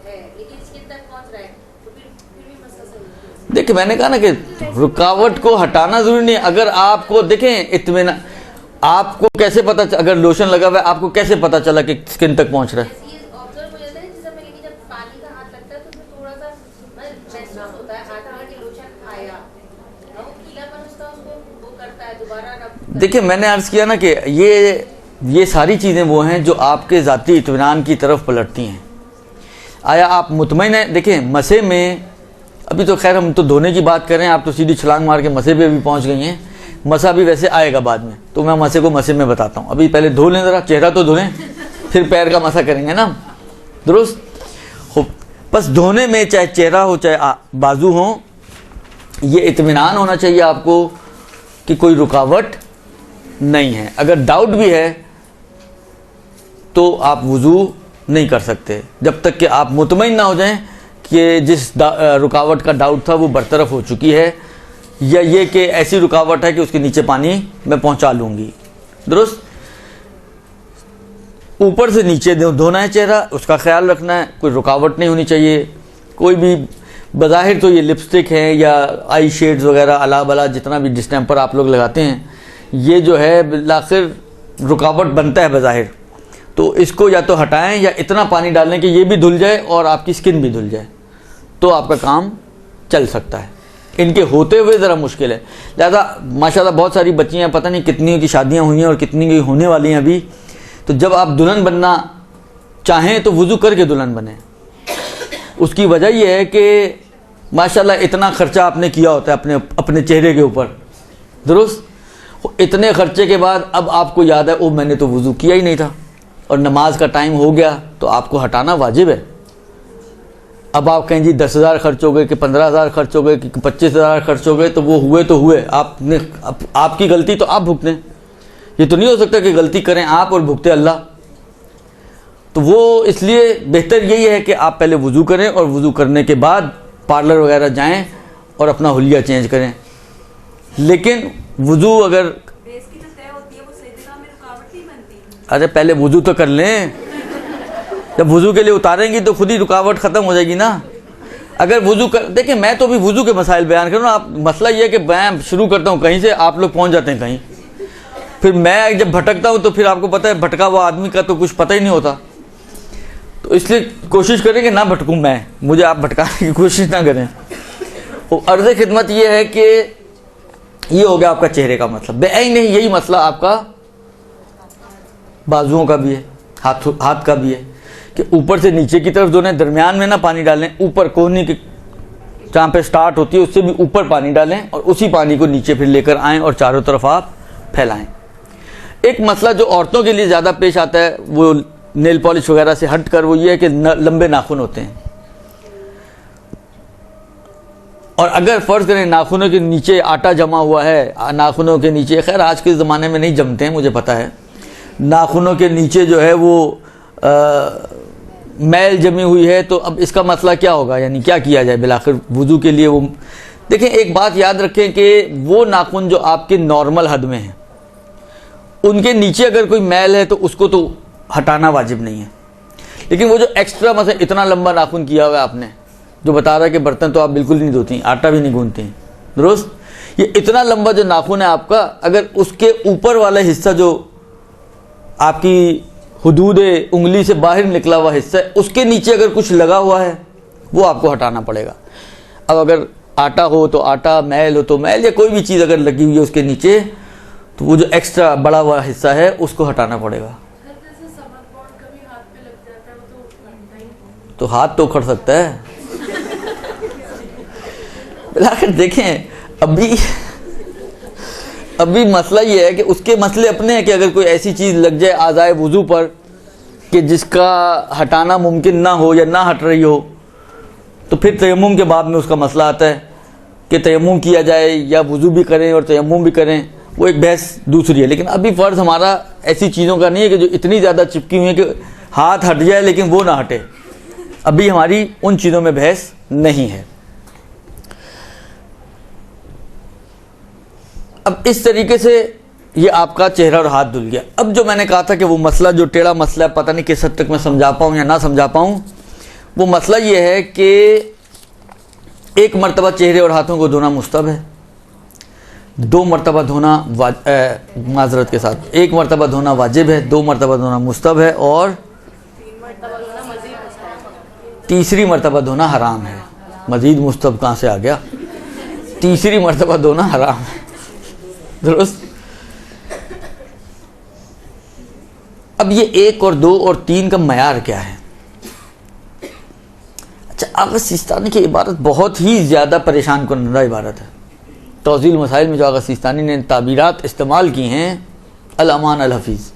है, लेकिन स्किन तक पहुंच रहा है तो फिर भी मसला सही है। देखिए, मैंने कहा ना कि रुकावट को हटाना जरूरी नहीं। अगर आपको देखें इत्मीनान, आपको कैसे पता, अगर लोशन लगा हुआ है आपको कैसे पता चला कि स्किन तक पहुंच रहा है? देखिए, मैंने अर्ज़ किया ना कि ये सारी चीज़ें वो हैं जो आपके ज़ाती इत्मीनान की तरफ पलटती हैं। आया आप मुतमईन हैं? देखें, मसे में अभी तो खैर हम तो धोने की बात कर रहे हैं, आप तो सीधी छलांग मार के मसे पे भी पहुंच गई हैं। मसा भी वैसे आएगा बाद में, तो मैं मसे को मसे में बताता हूँ। अभी पहले धो लें ज़रा, चेहरा तो धोएं, फिर पैर का मसा करेंगे ना, दुरुस्त हो। बस धोने में चाहे चेहरा हो चाहे बाजू हो, ये इत्मीनान होना चाहिए आपको कि कोई रुकावट नहीं है। अगर डाउट भी है तो आप वुज़ू नहीं कर सकते जब तक कि आप मुतमईन ना हो जाएं कि जिस रुकावट का डाउट था वो बरतरफ हो चुकी है, या ये कि ऐसी रुकावट है कि उसके नीचे पानी मैं पहुंचा लूँगी। दुरुस्त, ऊपर से नीचे धोना है चेहरा, उसका ख्याल रखना है, कोई रुकावट नहीं होनी चाहिए। कोई भी बज़ाहिर तो ये लिपस्टिक है या आई शेड्स वगैरह अला बला जितना भी डिस्टेम्पर आप लोग लगाते हैं, ये जो है बिलाखिर रुकावट बनता है बज़ाहिर, तो इसको या तो हटाएं या इतना पानी डालें कि ये भी धुल जाए और आपकी स्किन भी धुल जाए, तो आपका काम चल सकता है। इनके होते हुए ज़रा मुश्किल है। लिहाजा माशाल्लाह बहुत सारी बच्चियाँ, पता नहीं कितनी की शादियाँ हुई हैं और कितनी की होने वाली हैं अभी, तो जब आप दुल्हन बनना चाहें तो वुज़ू करके दुल्हन बने। उसकी वजह यह है कि माशाल्लाह इतना ख़र्चा आपने किया होता है अपने चेहरे के ऊपर, दुरुस्त। इतने ख़र्चे के बाद अब आपको याद है, ओ मैंने तो वुज़ू किया ही नहीं था और नमाज का टाइम हो गया, तो आपको हटाना वाजिब है। अब आप कहें जी 10,000 खर्च हो गए कि 15,000 खर्च हो गए कि 25,000 खर्च हो गए, तो वो हुए तो हुए, आपने आपकी गलती तो आप भुगतें। ये तो नहीं हो सकता कि गलती करें आप और भुगते अल्लाह। तो वो इसलिए बेहतर यही है कि आप पहले वुज़ू करें और वुज़ू करने के बाद पार्लर वगैरह जाएं और अपना हुलिया चेंज करें। लेकिन वुज़ू अगर बेइज्जती तो तय होती है, वो सजदा में रुकावट नहीं बनती। अरे पहले वुज़ू तो कर लें, जब वुज़ू के लिए उतारेंगी तो खुद ही रुकावट ख़त्म हो जाएगी ना। अगर वुज़ू कर, देखिए मैं तो अभी वुज़ू के मसाइल बयान कर रहा हूँ। आप मसला ये है कि मैं शुरू करता हूँ कहीं से, आप लोग पहुँच जाते हैं कहीं, फिर मैं जब भटकता हूँ तो फिर आपको पता है भटका हुआ आदमी का तो कुछ पता ही नहीं होता। तो इसलिए कोशिश करें कि ना भटकूँ मैं, मुझे आप भटकाने की कोशिश ना करें। तो अर्ज़ खिदमत ये है कि ये हो गया आपका चेहरे का मसला। बेअई नहीं, यही मसला आपका बाजुओं का भी है, हाथ का भी है कि ऊपर से नीचे की तरफ दोनों, दरमियान में ना पानी डालें, ऊपर कोहनी की जहाँ पे स्टार्ट होती है उससे भी ऊपर पानी डालें और उसी पानी को नीचे फिर लेकर आएँ और चारों तरफ आप फैलाएं। एक मसला जो औरतों के लिए ज़्यादा पेश आता है वो नेल पॉलिश वगैरह से हट कर, वो ये है कि लंबे नाखून होते हैं, और अगर फ़र्ज़ करें नाखूनों के नीचे आटा जमा हुआ है, नाखूनों के नीचे, खैर आज के ज़माने में नहीं जमते हैं मुझे पता है, नाखूनों के नीचे जो है वो मैल जमी हुई है, तो अब इसका मसला क्या होगा, यानी क्या किया जाए बिलाखिर वुज़ू के लिए। वो देखें, एक बात याद रखें कि वो नाखून जो आपके नॉर्मल हद में हैं, उनके नीचे अगर कोई मैल है तो उसको तो हटाना वाजिब नहीं है। लेकिन वो जो एक्स्ट्रा मतलब इतना लंबा नाखून किया हुआ है आपने, जो बता रहा है कि बर्तन तो आप बिल्कुल नहीं धोती, आटा भी नहीं गूंथती हैं, दुरुस्त, ये इतना लंबा जो नाखून है आपका, अगर उसके ऊपर वाला हिस्सा जो आपकी हुदूद उंगली से बाहर निकला हुआ हिस्सा है, उसके नीचे अगर कुछ लगा हुआ है वो आपको हटाना पड़ेगा। अब अगर आटा हो तो आटा, मैल हो तो मैल, या कोई भी चीज़ अगर लगी हुई है उसके नीचे, तो वो जो एक्स्ट्रा बड़ा हुआ हिस्सा है उसको हटाना पड़ेगा। तो हाथ तो उखड़ सकता है। बिलाखिर देखें, अभी मसला ये है कि उसके मसले अपने हैं कि अगर कोई ऐसी चीज़ लग जाए आज़ाए वुज़ू पर कि जिसका हटाना मुमकिन ना हो या ना हट रही हो, तो फिर तयम्मुम के बाद में उसका मसला आता है कि तयम्मुम किया जाए या वुज़ू भी करें और तयम्मुम भी करें, वो एक बहस दूसरी है। लेकिन अभी फ़र्ज़ हमारा ऐसी चीज़ों का नहीं है कि जो इतनी ज़्यादा चिपकी हुई है कि हाथ हट जाए लेकिन वो ना हटे, अभी हमारी उन चीज़ों में बहस नहीं है। अब इस तरीके से ये आपका चेहरा और हाथ धुल गया। अब जो मैंने कहा था कि वो मसला जो टेढ़ा मसला है, पता नहीं किस हद तक मैं समझा पाऊँ या ना समझा पाऊँ, वो मसला ये है कि एक मरतबा चेहरे और हाथों को धोना मुस्तहब है, 2 मरतबा धोना माजरत के साथ 1 मरतबा धोना वाजिब है, 2 मरतबा धोना मुस्तहब है, और 3री मरतबा धोना हराम है। मजीद मुस्तहब कहाँ से आ गया, 3री मरतबा धोना हराम है, दुरुस्त। अब ये 1 और 2 और 3 का मयार क्या है? अच्छा, आगा सिस्तानी की इबारत बहुत ही ज़्यादा परेशान करने इबारत है। तौज़ील मसाइल में जो आगा सिस्तानी ने ताबीरात इस्तेमाल की हैं, अल अमान अल हफीज़,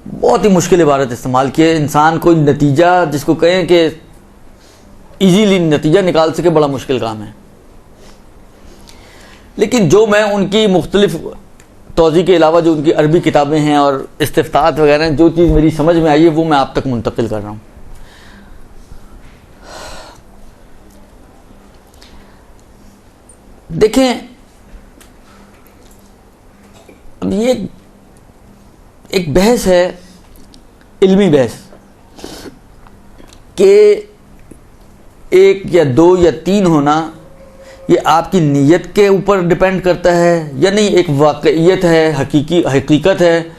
बहुत ही मुश्किल इबारत इस्तेमाल की है। इंसान कोई नतीजा जिसको कहें कि इजीली नतीजा निकाल सके, बड़ा मुश्किल काम है। लेकिन जो मैं उनकी मुख्तलिफ तौज़ी के अलावा जो उनकी अरबी किताबें हैं और इस्तिफ़तात वगैरह, जो चीज़ मेरी समझ में आई है वो मैं आप तक मुंतकिल कर रहा हूँ। देखें, अब ये एक बहस है, इल्मी बहस, कि 1 या 2 या 3 होना ये आपकी नीयत के ऊपर डिपेंड करता है या नहीं, एक वाक़इयत है, हकीकत है।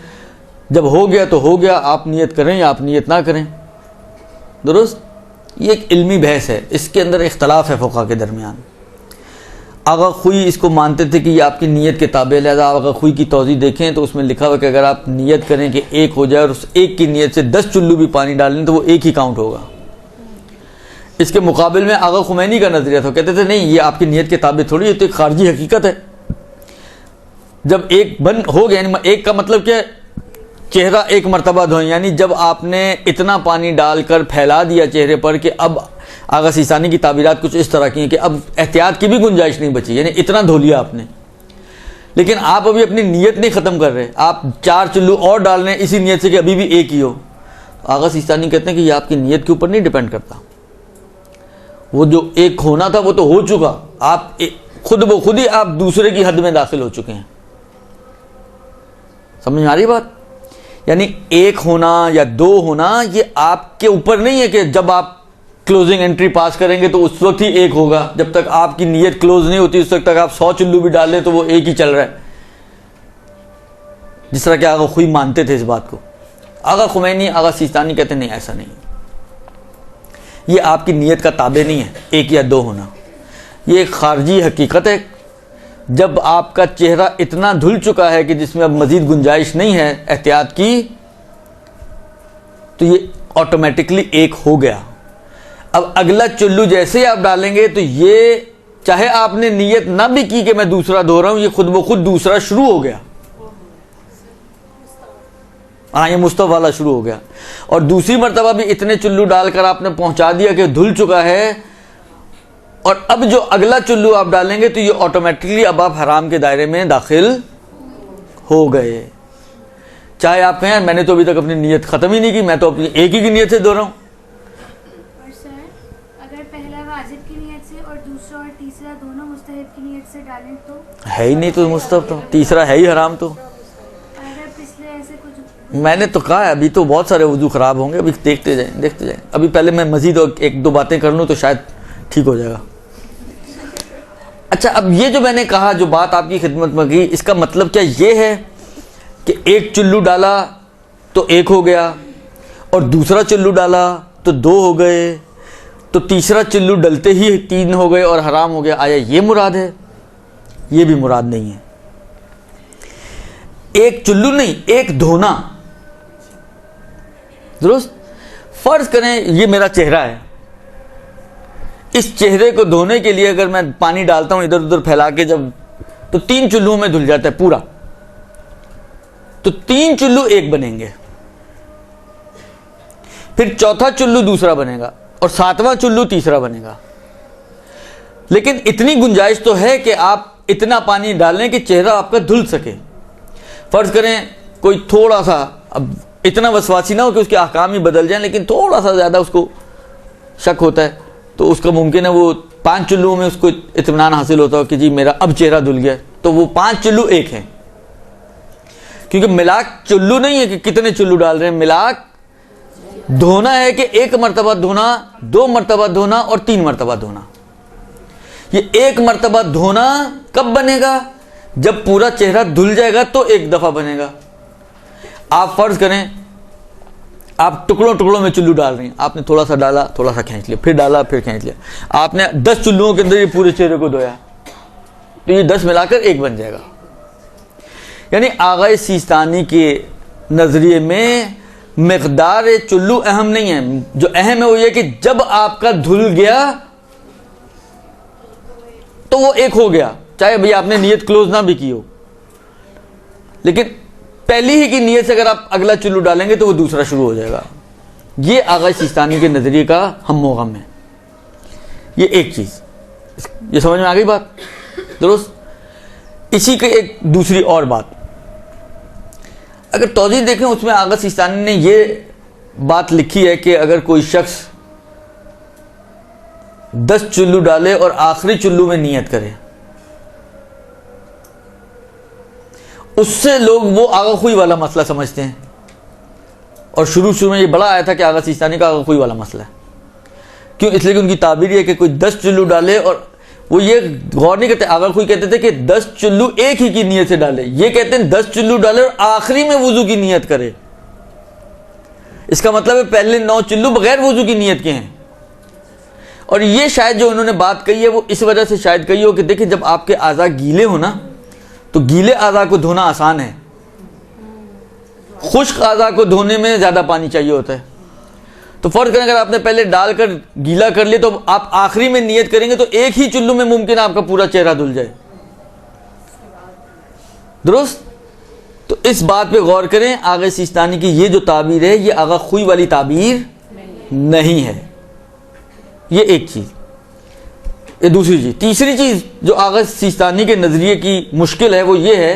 जब हो गया तो हो गया, आप नियत करें या आप नियत ना करें, दुरुस्त। ये एक इल्मी बहस है, इसके अंदर इख्तलाफ है फ़ुक़हा के दरमियान। आगा खुई इसको मानते थे कि ये आपकी नीयत के ताबे, लिहाजा आगा खुई की तौज़ी देखें तो उसमें लिखा हुआ कि अगर आप नियत करें कि 1 हो जाए और उस 1 की नीयत से 10 चुल्लू भी पानी डाल लें तो वो 1 ही काउंट होगा। इसके मुकाबिल में आगा खुमैनी का नज़रिया था, कहते थे नहीं, ये आपकी नीयत के ताबे थोड़ी, ये तो एक खारजी हकीकत है। जब 1 बंद हो गया, 1 का मतलब क्या है, चेहरा एक मर्तबा धोएं, यानी जब आपने इतना पानी डालकर फैला दिया चेहरे पर कि अब आगा सीसानी की ताबीरात कुछ इस तरह की हैं कि अब एहतियात की भी गुंजाइश नहीं बची, यानी इतना धो लिया आपने, लेकिन आप अभी अपनी नीयत नहीं ख़त्म कर रहे, आप 4 चुल्लू और डाल रहे हैं इसी नीयत से कि अभी भी एक ही हो। आगा सीसानी कहते हैं कि ये आपकी नीयत के ऊपर नहीं डिपेंड करता, वो जो एक होना था वो तो हो चुका, आप खुद ब खुद ही आप दूसरे की हद में दाखिल हो चुके हैं। समझ में आ रही बात? यानी एक होना या 2 होना ये आपके ऊपर नहीं है कि जब आप क्लोजिंग एंट्री पास करेंगे तो उस वक्त ही एक होगा, जब तक आपकी नीयत क्लोज नहीं होती उस वक्त तक आप 100 चुल्लू भी डाल लें तो वो एक ही चल रहा है, जिस तरह के आगा खुई मानते थे इस बात को। आगा खुमैनी, आगा सिस्तानी कहते नहीं, ऐसा नहीं, ये आपकी नीयत का ताबे नहीं है एक या 2 होना, ये एक खारजी हकीकत है। जब आपका चेहरा इतना धुल चुका है कि जिसमें अब मजीद गुंजाइश नहीं है एहतियात की, तो ये ऑटोमेटिकली एक हो गया। अब अगला चुल्लू जैसे ही आप डालेंगे तो ये चाहे आपने नीयत ना भी की कि मैं दूसरा धो रहा हूं, ये खुद ब खुद दूसरा शुरू हो गया। हाँ, ये मुस्तफ़ वाला शुरू हो गया। और दूसरी मर्तबा भी इतने चुल्लू डालकर आपने पहुंचा दिया कि धुल चुका है, और अब जो अगला चुल्लू आप डालेंगे तो ये ऑटोमेटिकली अब आप हराम के दायरे में दाखिल हो गए। चाहे आप कहें मैंने तो अभी तक अपनी नीयत ख़त्म ही नहीं की, मैं तो अपनी एक ही की नीयत से धो रहा हूँ। और सर, अगर पहला वाजिब की नीयत से और दूसरा और तीसरा दोनों मुस्तहब की नीयत से डालें तो है ही नहीं, तो मुस्तहब तो तीसरा है ही हराम। तो अगर पिछले ऐसे कुछ मैंने तो कहा है अभी तो बहुत सारे वजू ख़राब होंगे, अभी देखते जाएं। अभी पहले मैं मजीद 1-2 बातें कर लूँ तो शायद ठीक हो जाएगा। अच्छा, अब ये जो मैंने कहा, जो बात आपकी खिदमत में की, इसका मतलब क्या ये है कि एक चुल्लू डाला तो एक हो गया, और दूसरा चुल्लू डाला तो 2 हो गए, तो तीसरा चुल्लू डलते ही 3 हो गए और हराम हो गया? आया ये मुराद है? ये भी मुराद नहीं है। एक चुल्लू नहीं, एक धोना। दुरुस्त? फर्ज करें ये मेरा चेहरा है, इस चेहरे को धोने के लिए अगर मैं पानी डालता हूं इधर उधर फैला के, जब तो 3 चुल्लू में धुल जाता है पूरा, तो 3 चुल्लू एक बनेंगे, फिर चौथा चुल्लू दूसरा बनेगा और 7वां चुल्लू तीसरा बनेगा। लेकिन इतनी गुंजाइश तो है कि आप इतना पानी डालें कि चेहरा आपका धुल सके। फर्ज करें कोई थोड़ा सा, अब इतना वसवासी ना हो कि उसके अहकाम ही बदल जाएं, लेकिन थोड़ा सा ज़्यादा उसको शक होता है, तो उसका मुमकिन है वो 5 चुल्लुओं में उसको इत्मीनान हासिल होता हो कि जी मेरा अब चेहरा धुल गया, तो वो 5 चुल्लू एक हैं। क्योंकि मिलाक चुल्लू नहीं है कि कितने चुल्लू डाल रहे हैं, मिलाक धोना है कि 1 मरतबा धोना, 2 मरतबा धोना और 3 मरतबा धोना। ये 1 मरतबा धोना कब बनेगा? जब पूरा चेहरा धुल जाएगा तो 1 दफा बनेगा। आप फर्ज करें आप टुकड़ों टुकड़ों में चुल्लू डाल रही हैं, आपने थोड़ा सा डाला, थोड़ा सा खींच लिया, फिर डाला, फिर खींच लिया, आपने 10 चुल्लुओं के अंदर ये पूरे चेहरे को धोया, तो ये 10 मिलाकर 1 बन जाएगा। यानी आगा सिस्तानी के नजरिए में मिकदार चुल्लू अहम नहीं है, जो अहम है वो ये कि जब आपका धुल गया तो वो 1 हो गया, चाहे भैया आपने नीयत क्लोज ना भी की हो, लेकिन पहली ही की नीयत से अगर आप अगला चुल्लू डालेंगे तो वो दूसरा शुरू हो जाएगा। ये आगा सिस्तानी के नजरिए का हम है। ये एक चीज, ये समझ में आ गई बात? दुरुस्त? इसी के एक दूसरी और बात अगर तौजीह देखें, उसमें आगा सिस्तानी ने ये बात लिखी है कि अगर कोई शख्स 10 चुल्लू डाले और आखिरी चुल्लू में नियत करे, उससे लोग वो आगा खुई वाला मसला समझते हैं, और शुरू में ये बड़ा आया था कि आगा सिस्तानी का आगा खुई वाला मसला है। क्यों? इसलिए कि उनकी ताबीर है कि कोई 10 चुल्लू डाले, और वो ये गौर नहीं करते, आगा खुई कहते थे कि 10 चुल्लू एक ही की नीयत से डाले, ये कहते हैं 10 चुल्लू डाले और आखिरी में वुजू की नीयत करे। इसका मतलब है पहले 9 चुल्लू बगैर वुजू की नीयत के हैं। और ये शायद जो उन्होंने बात कही है वो इस वजह से शायद कही हो कि देखिए जब आपके आज़ा गीले हो ना, तो गीले आज़ा को धोना आसान है, खुश्क आज़ा को धोने में ज़्यादा पानी चाहिए होता है। तो फर्ज करें अगर आपने पहले डालकर गीला कर लिया, तो आप आखिरी में नियत करेंगे तो एक ही चुल्लू में मुमकिन है आपका पूरा चेहरा धुल जाए। दुरुस्त? तो इस बात पे गौर करें, आगा सिस्तानी की ये जो ताबीर है ये आगा खुई वाली ताबीर नहीं है। ये एक चीज़। ये दूसरी चीज़। तीसरी चीज़ जो आगा सिस्तानी के नज़रिए की मुश्किल है वो ये है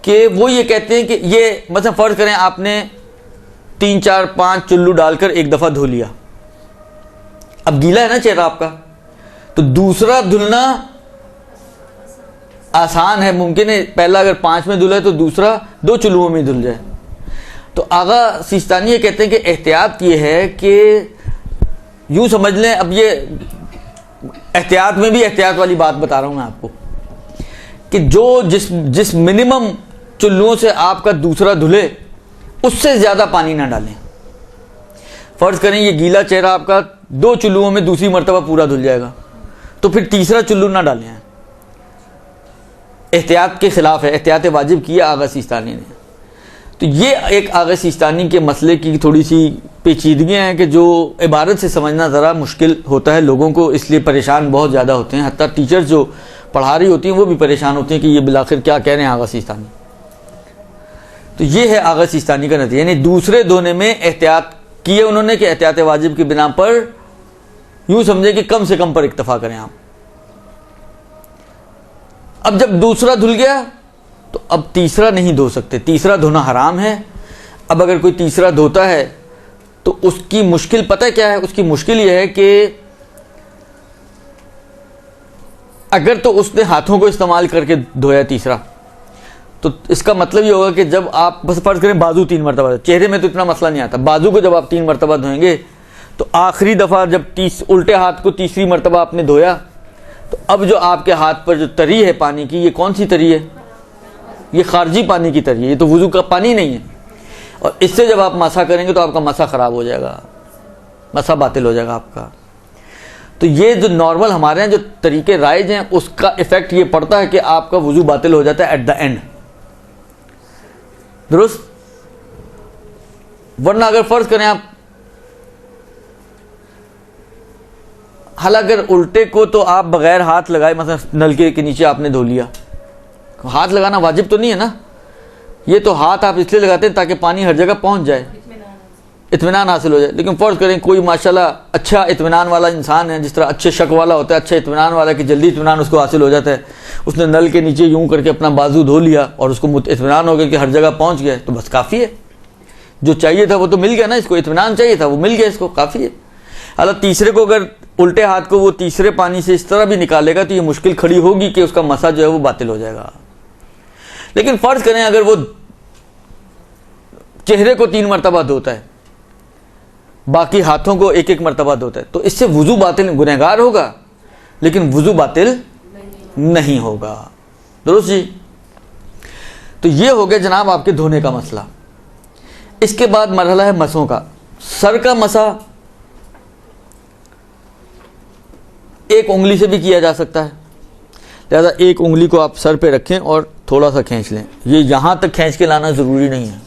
कि वो ये कहते हैं कि ये मतलब फ़र्ज़ करें आपने 3 4 5 चुल्लू डालकर एक दफ़ा धो लिया, अब गीला है ना चेहरा आपका, तो दूसरा धुलना आसान है, मुमकिन है पहला अगर 5 में धुला है तो दूसरा 2 चुल्लुओं में धुल जाए। तो आगा सिस्तानी ये कहते हैं कि एहतियात ये है कि यूँ समझ लें, अब ये एहतियात में भी एहतियात वाली बात बता रहा हूँ मैं आपको, कि जो जिस मिनिमम चुल्लुओं से आपका दूसरा धुले उससे ज़्यादा पानी ना डालें। फ़र्ज़ करें ये गीला चेहरा आपका 2 चुल्लुओं में दूसरी मरतबा पूरा धुल जाएगा, तो फिर तीसरा चुल्लू ना डालें। एहतियात के ख़िलाफ़ है, एहतियात वाजिब की है आगा सिस्तानी ने। तो ये एक आगा सिस्तानी के मसले की थोड़ी सी पेचीदगियाँ हैं कि जो इबारत से समझना ज़रा मुश्किल होता है लोगों को, इसलिए परेशान बहुत ज़्यादा होते हैं। हत्ता टीचर्स जो पढ़ा रही होती हैं वो भी परेशान होती हैं कि ये बिलाखिर क्या कह रहे हैं आगा सिस्तानी। तो ये है आगा सिस्तानी का नतीजा, यानी दूसरे धोने में एहतियात की है उन्होंने कि एहतियात वाजिब की बिना पर यूँ समझे कि कम से कम पर इक्तफा करें आप। अब जब दूसरा धुल गया तो अब तीसरा नहीं धो सकते, तीसरा धोना हराम है। अब अगर कोई तीसरा धोता है तो उसकी मुश्किल पता है क्या है? उसकी मुश्किल यह है कि अगर तो उसने हाथों को इस्तेमाल करके धोया तीसरा, तो इसका मतलब ये होगा कि जब आप बस फर्ज करें बाजू 3 मरतबा, चेहरे में तो इतना मसला नहीं आता, बाजू को जब आप 3 मरतबा धोएंगे तो आखिरी दफ़ा जब उल्टे हाथ को तीसरी मरतबा आपने धोया तो अब जो आपके हाथ पर जो तरी है पानी की, ये कौन सी तरी है? ये खारजी पानी की तरी है, ये तो वुज़ू का पानी नहीं है। और इससे जब आप मसा करेंगे तो आपका मसा ख़राब हो जाएगा, मसा बातिल हो जाएगा आपका। तो ये जो नॉर्मल हमारे यहाँ जो तरीके राइज हैं उसका इफ़ेक्ट ये पड़ता है कि आपका वुज़ू बातिल हो जाता है एट द एंड, दुरुस्त। वरना अगर फ़र्ज़ करें आप, हालांकि उल्टे को तो आप बगैर हाथ लगाए मतलब नलके के नीचे आपने धो लिया, हाथ लगाना वाजिब तो नहीं है ना, ये तो हाथ आप इसलिए लगाते हैं ताकि पानी हर जगह पहुंच जाए, इत्मीनान हासिल हो जाए। लेकिन फ़र्ज़ करें कोई माशाल्लाह अच्छा इत्मीनान वाला इंसान है, जिस तरह अच्छे शक वाला होता है, अच्छा इत्मीनान वाला कि जल्दी इत्मीनान उसको हासिल हो जाता है, उसने नल के नीचे यूं करके अपना बाजू धो लिया और उसको इत्मीनान हो गया कि हर जगह पहुंच गया, तो बस काफ़ी है। जो चाहिए था वो तो मिल गया ना, इसको इत्मीनान चाहिए था वो मिल गया, इसको काफ़ी है। हालांकि तीसरे को अगर उल्टे हाथ को वो तीसरे पानी से इस तरह भी निकालेगा तो ये मुश्किल खड़ी होगी कि उसका मसा जो है वो बातिल हो जाएगा। लेकिन फ़र्ज़ करें अगर वो चेहरे को 3 मरतबा धोता है, बाकी हाथों को 1 मरतबा धोता है, तो इससे वुज़ू बातिल, गुनहगार होगा लेकिन वुज़ू बातिल नहीं होगा, दुरुस्त जी। तो ये हो गया जनाब आपके धोने का मसला। इसके बाद मरहला है मसों का। सर का मसा एक उंगली से भी किया जा सकता है, लिहाजा एक उंगली को आप सर पे रखें और थोड़ा सा खींच लें। ये यहाँ तक खींच के लाना ज़रूरी नहीं है,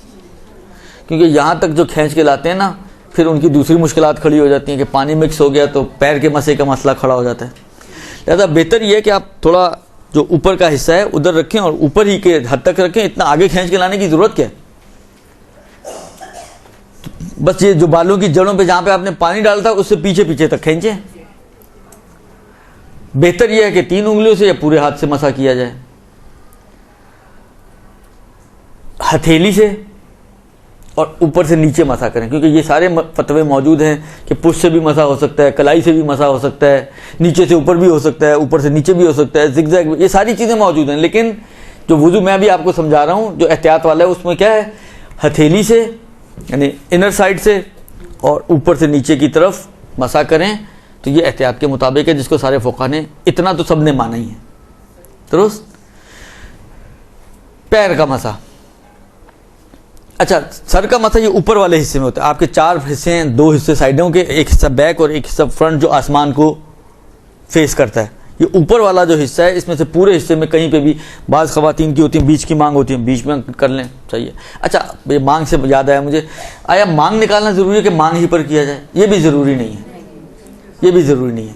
क्योंकि यहाँ तक जो खींच के लाते हैं ना फिर उनकी दूसरी मुश्किलात खड़ी हो जाती हैं कि पानी मिक्स हो गया तो पैर के मसे का मसला खड़ा हो जाता है। लिहाजा बेहतर ये है कि आप थोड़ा जो ऊपर का हिस्सा है उधर रखें और ऊपर ही के हद तक रखें, इतना आगे खींच के लाने की ज़रूरत क्या है? बस ये जो बालों की जड़ों पे जहाँ पे आपने पानी डाला था उससे पीछे पीछे तक खींचें। बेहतर यह है कि 3 उंगलियों से या पूरे हाथ से मसा किया जाए, हथेली से और ऊपर से नीचे मसा करें, क्योंकि ये सारे फतवे मौजूद हैं कि पुश से भी मसा हो सकता है, कलाई से भी मसा हो सकता है, नीचे से ऊपर भी हो सकता है, ऊपर से नीचे भी हो सकता है, जिगजैग, ये सारी चीज़ें मौजूद हैं। लेकिन जो वुज़ू मैं भी आपको समझा रहा हूँ जो एहतियात वाला है उसमें क्या है, हथेली से यानी इनर साइड से और ऊपर से नीचे की तरफ मसा करें, तो ये एहतियात के मुताबिक है जिसको सारे फ़ुक़हा ने, इतना तो सब ने माना ही है, दुरुस्त। पैर का मसा, अच्छा सर का मसा ये ऊपर वाले हिस्से में होता है। आपके 4 हिस्से हैं, 2 हिस्से साइडों के, एक हिस्सा बैक और एक हिस्सा फ्रंट जो आसमान को फेस करता है। ये ऊपर वाला जो हिस्सा है इसमें से पूरे हिस्से में कहीं पे भी, बाज़ ख़वातीन की होती हैं बीच की मांग होती है, बीच में कर लें चाहिए। अच्छा ये मांग से याद आया मुझे, आया मांग निकालना ज़रूरी है कि मांग ही पर किया जाए? ये भी ज़रूरी नहीं है, ये भी ज़रूरी नहीं है।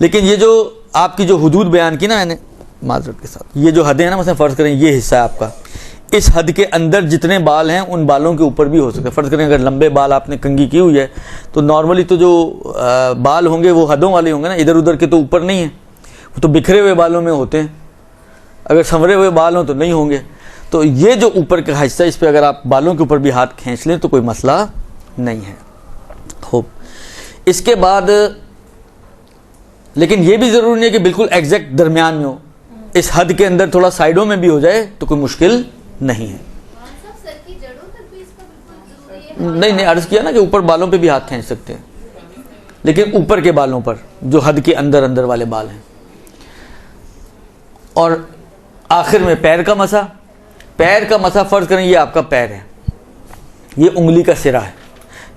लेकिन ये जो आपकी जो हुदूद बयान की ना मैंने माज़रत के साथ, ये जो हदें हैं ना, मतलब फ़र्ज़ करें ये हिस्सा है आपका, इस हद के अंदर जितने बाल हैं उन बालों के ऊपर भी हो सकते हैं। फ़र्ज़ करें अगर लंबे बाल आपने कंघी की हुई है तो नॉर्मली तो जो बाल होंगे वो हदों वाले होंगे ना, इधर उधर के तो ऊपर नहीं है, वो तो बिखरे हुए बालों में होते हैं। अगर संवरे हुए बाल हों तो नहीं होंगे। तो ये जो ऊपर का हिस्सा, इस पर अगर आप बालों के ऊपर भी हाथ खींच लें तो कोई मसला नहीं है। खूब, इसके बाद लेकिन ये भी ज़रूरी नहीं है कि बिल्कुल एग्जैक्ट दरमियान में हो, इस हद के अंदर थोड़ा साइडों में भी हो जाए तो कोई मुश्किल नहीं है। सर की जड़ों तक भी इसका बिल्कुल जरूरी है? नहीं नहीं, अर्ज़ किया ना कि ऊपर बालों पे भी हाथ खींच सकते हैं, लेकिन ऊपर के बालों पर जो हद के अंदर अंदर वाले बाल हैं। और आखिर में पैर का मसा। पैर का मसा फ़र्ज़ करें ये आपका पैर है, ये उंगली का सिरा है।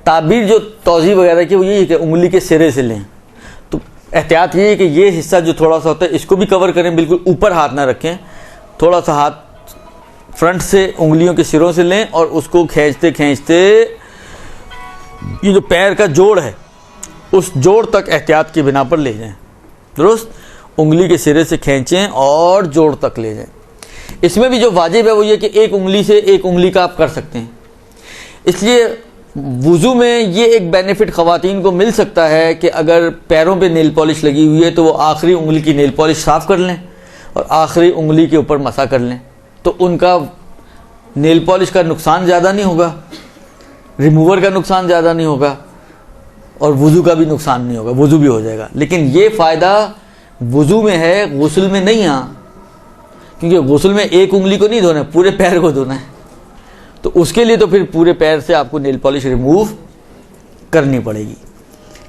ताबीर जो तौज़ी वगैरह की वो यही है कि उंगली के सिरे से लें। तो एहतियात ये है कि ये हिस्सा जो थोड़ा सा होता है इसको भी कवर करें, बिल्कुल ऊपर हाथ ना रखें, थोड़ा सा हाथ फ्रंट से उंगलियों के सिरों से लें और उसको खींचते खींचते ये जो पैर का जोड़ है उस जोड़ तक एहतियात की बिना पर ले जाएं। दुरुस्त, उंगली के सिरे से खींचें और जोड़ तक ले जाएं। इसमें भी जो वाजिब है वो ये कि एक उंगली से एक उंगली का आप कर सकते हैं। इसलिए वुज़ू में ये एक बेनिफिट ख़वातीन को मिल सकता है कि अगर पैरों पे नेल पॉलिश लगी हुई है तो वो आखिरी उंगली की नेल पॉलिश साफ़ कर लें और आखिरी उंगली के ऊपर मसा कर लें, तो उनका नेल पॉलिश का नुकसान ज़्यादा नहीं होगा, रिमूवर का नुकसान ज़्यादा नहीं होगा और वुज़ू का भी नुकसान नहीं होगा, वुज़ू भी हो जाएगा। लेकिन ये फ़ायदा वुज़ू में है, गुस्ल में नहीं। हाँ, क्योंकि गुस्ल में एक उंगली को नहीं धोना है, पूरे पैर को धोना है, तो उसके लिए तो फिर पूरे पैर से आपको नेल पॉलिश रिमूव करनी पड़ेगी।